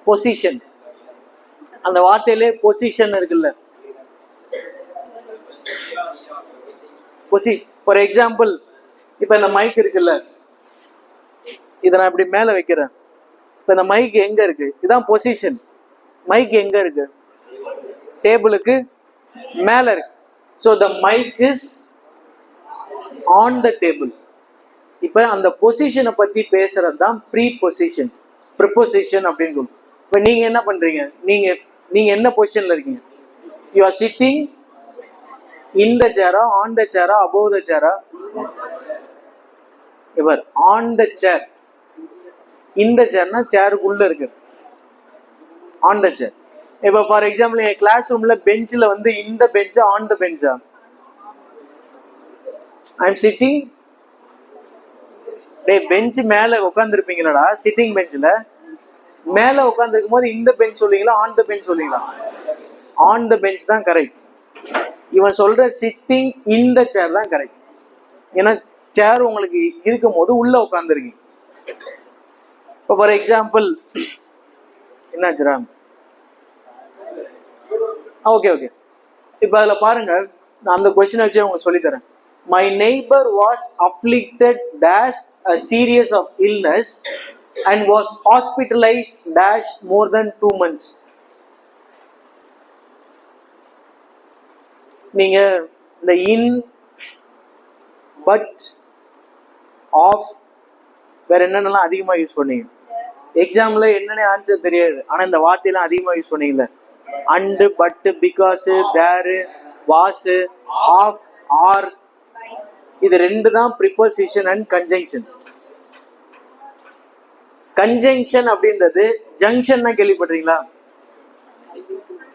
பொசிஷன், அந்த வார்த்தையிலே பொசிஷன் இருக்குல்ல. ஃபார் எக்ஸாம்பிள், இப்ப இந்த மைக் இருக்குல்ல, இதை நான் இப்படி மேல வைக்கிறேன். இப்ப இந்த மைக் எங்க இருக்கு? இதான் பொசிஷன். மைக் எங்க இருக்கு? டேபிளுக்கு மேல இருக்கு. So the mic is on the table. இப்ப அந்த பொசிஷனை பத்தி பேசுறது தான் ப்ரீபொசிஷன், ப்ரிப்போசிஷன் அப்படின்னு சொல்லுவோம். இப்ப நீங்க என்ன பண்றீங்க? நீங்க என்ன பொசிஷன்ல இருக்கீங்க? யூ ஆர் சிட்டிங் இன் த சேரா, ஆன் த சேரா, அபோவ் த சேரா? இவர் ஆன் த சேர். இந்த சேர்னா சேருக்குள்ள இருக்கு. ஆன் த சேர். இப்போ ஃபார் எக்ஸாம்பிள் என் கிளாஸ் ரூம்ல பெஞ்சில் வந்து இந்த பெஞ்சா ஆன் த பெஞ்சா? ஐ எம் சிட்டிங். டே, பெஞ்ச் மேல உட்காந்துருப்பீங்களா? சிட்டிங் பெஞ்சில் மேல உட்காந்துருக்கும் போது இந்த பெஞ்ச் சொல்லுவீங்களா, ஆன் த பெஞ்ச் சொல்லுவீங்களா? ஆன் த பெஞ்ச் தான் கரெக்ட். இவன் சொல்ற சிட்டிங் இன் த சேர் தான் கரெக்ட். ஏன்னா சேர் உங்களுக்கு இருக்கும் போது உள்ள உட்காந்துருக்கீங்க. இப்போ ஃபார் எக்ஸாம்பிள் என்னாச்சுரா? Okay okay. இப்போ அதில் பாருங்க, நான் அந்த கொஸ்டின் வச்சு உங்களுக்கு சொல்லித்தரேன். My neighbour was afflicted dash a serious of illness and was hospitalised dash more then 2 months. நீங்க இந்த இன், பட், ஆஃப், வேற என்னென்னலாம் அதிகமாக யூஸ் பண்ணீங்க? எக்ஸாம்ல என்னென்ன ஆன்சர் தெரியாது, ஆனால் இந்த வார்த்தையெல்லாம் அதிகமாக யூஸ் பண்ணீங்கல்ல. அண்டு, பட்டு, பிகாஸ், தேரு, வாஸ், ஆஃப், ஆர். இது ரெண்டு தான் ப்ரிப்போசிஷன் அண்ட் கன்ஜங்ஷன். கன்ஜங்ஷன் அப்படின்றது ஜங்ஷன் கேள்விப்பட்டீங்களா?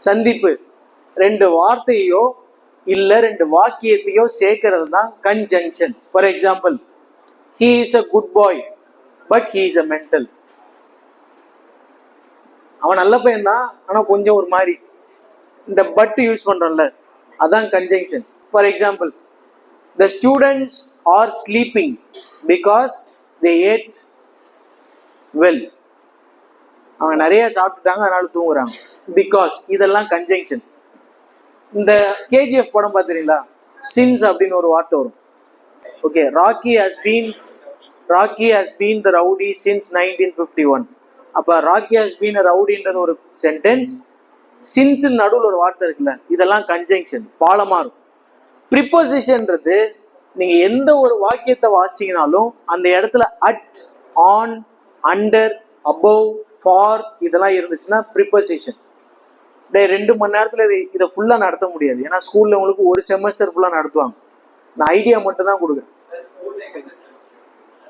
சந்திப்பு. ரெண்டு வார்த்தையோ இல்ல ரெண்டு வாக்கியத்தையோ சேர்க்கிறது தான் conjunction. For example, he is a good boy but he is a mental. அவன் நல்ல பையன் தான், ஆனா கொஞ்சம் ஒரு மாதிரி. இந்த பட் யூஸ் பண்றோம்ல, அதான் conjunction. For example, the students are sleeping because they ate well. அவங்க நிறைய சாப்பிட்டுட்டாங்க அதனால தூங்குறாங்க. பிகாஸ், இதெல்லாம் கன்ஜங்ஷன். இந்த கேஜிஎஃப் படம் பார்த்துறீங்களா? சின்ஸ் அப்படின்னு ஒரு வார்த்தை வரும். Okay, Rocky has been the rowdy since 1951. அப்ப ராக்கி ஹஸ் பீன் ரவுடின்றது ஒரு சென்டென்ஸ். சின்ஸ் நடுவில் ஒரு வார்த்தை இருக்குல்ல, இதெல்லாம் கன்ஜங்ஷன், பாலமா இருக்கும். ப்ரிப்போசிஷன்ன்றது நீங்க எந்த ஒரு வாக்கியத்தை வாசிச்சீங்கனாலும் அந்த இடத்துல at, on, under, above, for இதெல்லாம் இருந்துச்சுன்னா ப்ரிப்போசிஷன். 2 மணி நேரத்துல இதை ஃபுல்லா நடத்த முடியாது. ஏன்னா ஸ்கூல்ல உங்களுக்கு ஒரு செமஸ்டர் ஃபுல்லா நடத்துவாங்க. நான் ஐடியா மட்டும் தான் கொடுக்குறேன்.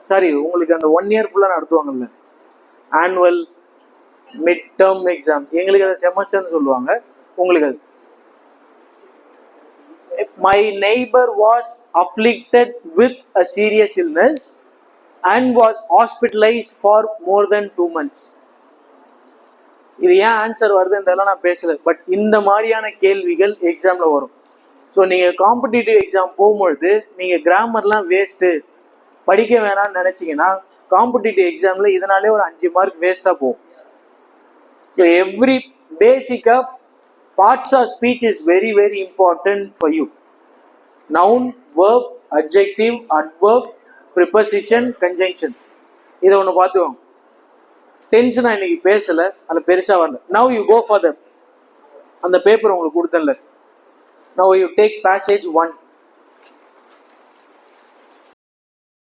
சாரி, உங்களுக்கு அந்த 1 year ஃபுல்லா நடத்துவாங்கல்ல, ஆனுவல், மிட் டேர்ம் எக்ஸாம். எங்களுக்கு அதை செமஸ்டர்னு சொல்லுவாங்க, உங்களுக்கு அது. My neighbor was afflicted with a serious illness and was hospitalized for more than 2 months. இது ஏன் ஆன்சர் வருதுன்றதெல்லாம் நான் பேசல, பட் இந்த மாதிரியான கேள்விகள் எக்ஸாம்ல வரும். ஸோ நீங்க காம்படிட்டிவ் எக்ஸாம் போகும்பொழுது நீங்க கிராமர்லாம் வேஸ்ட்டு, படிக்க வேணாம்னு நினைச்சீங்கன்னா காம்படிட்டிவ் எக்ஸாம்ல இதனாலே ஒரு 5 மார்க் வேஸ்டா போகும். ஸோ எவ்ரி பேசிக்கா parts of speech is very very important for you. Noun, verb, adjective, adverb, preposition, conjunction. இதை ஒன்று பார்த்துக்கோங்க. டென்ஸ் நான் இன்னைக்கு பேசல, அதில் பெருசா வரல. Now you go for the, அந்த பேப்பர் உங்களுக்கு கொடுத்தேன்ல, நவ் யூ டேக் பேசேஜ் 1.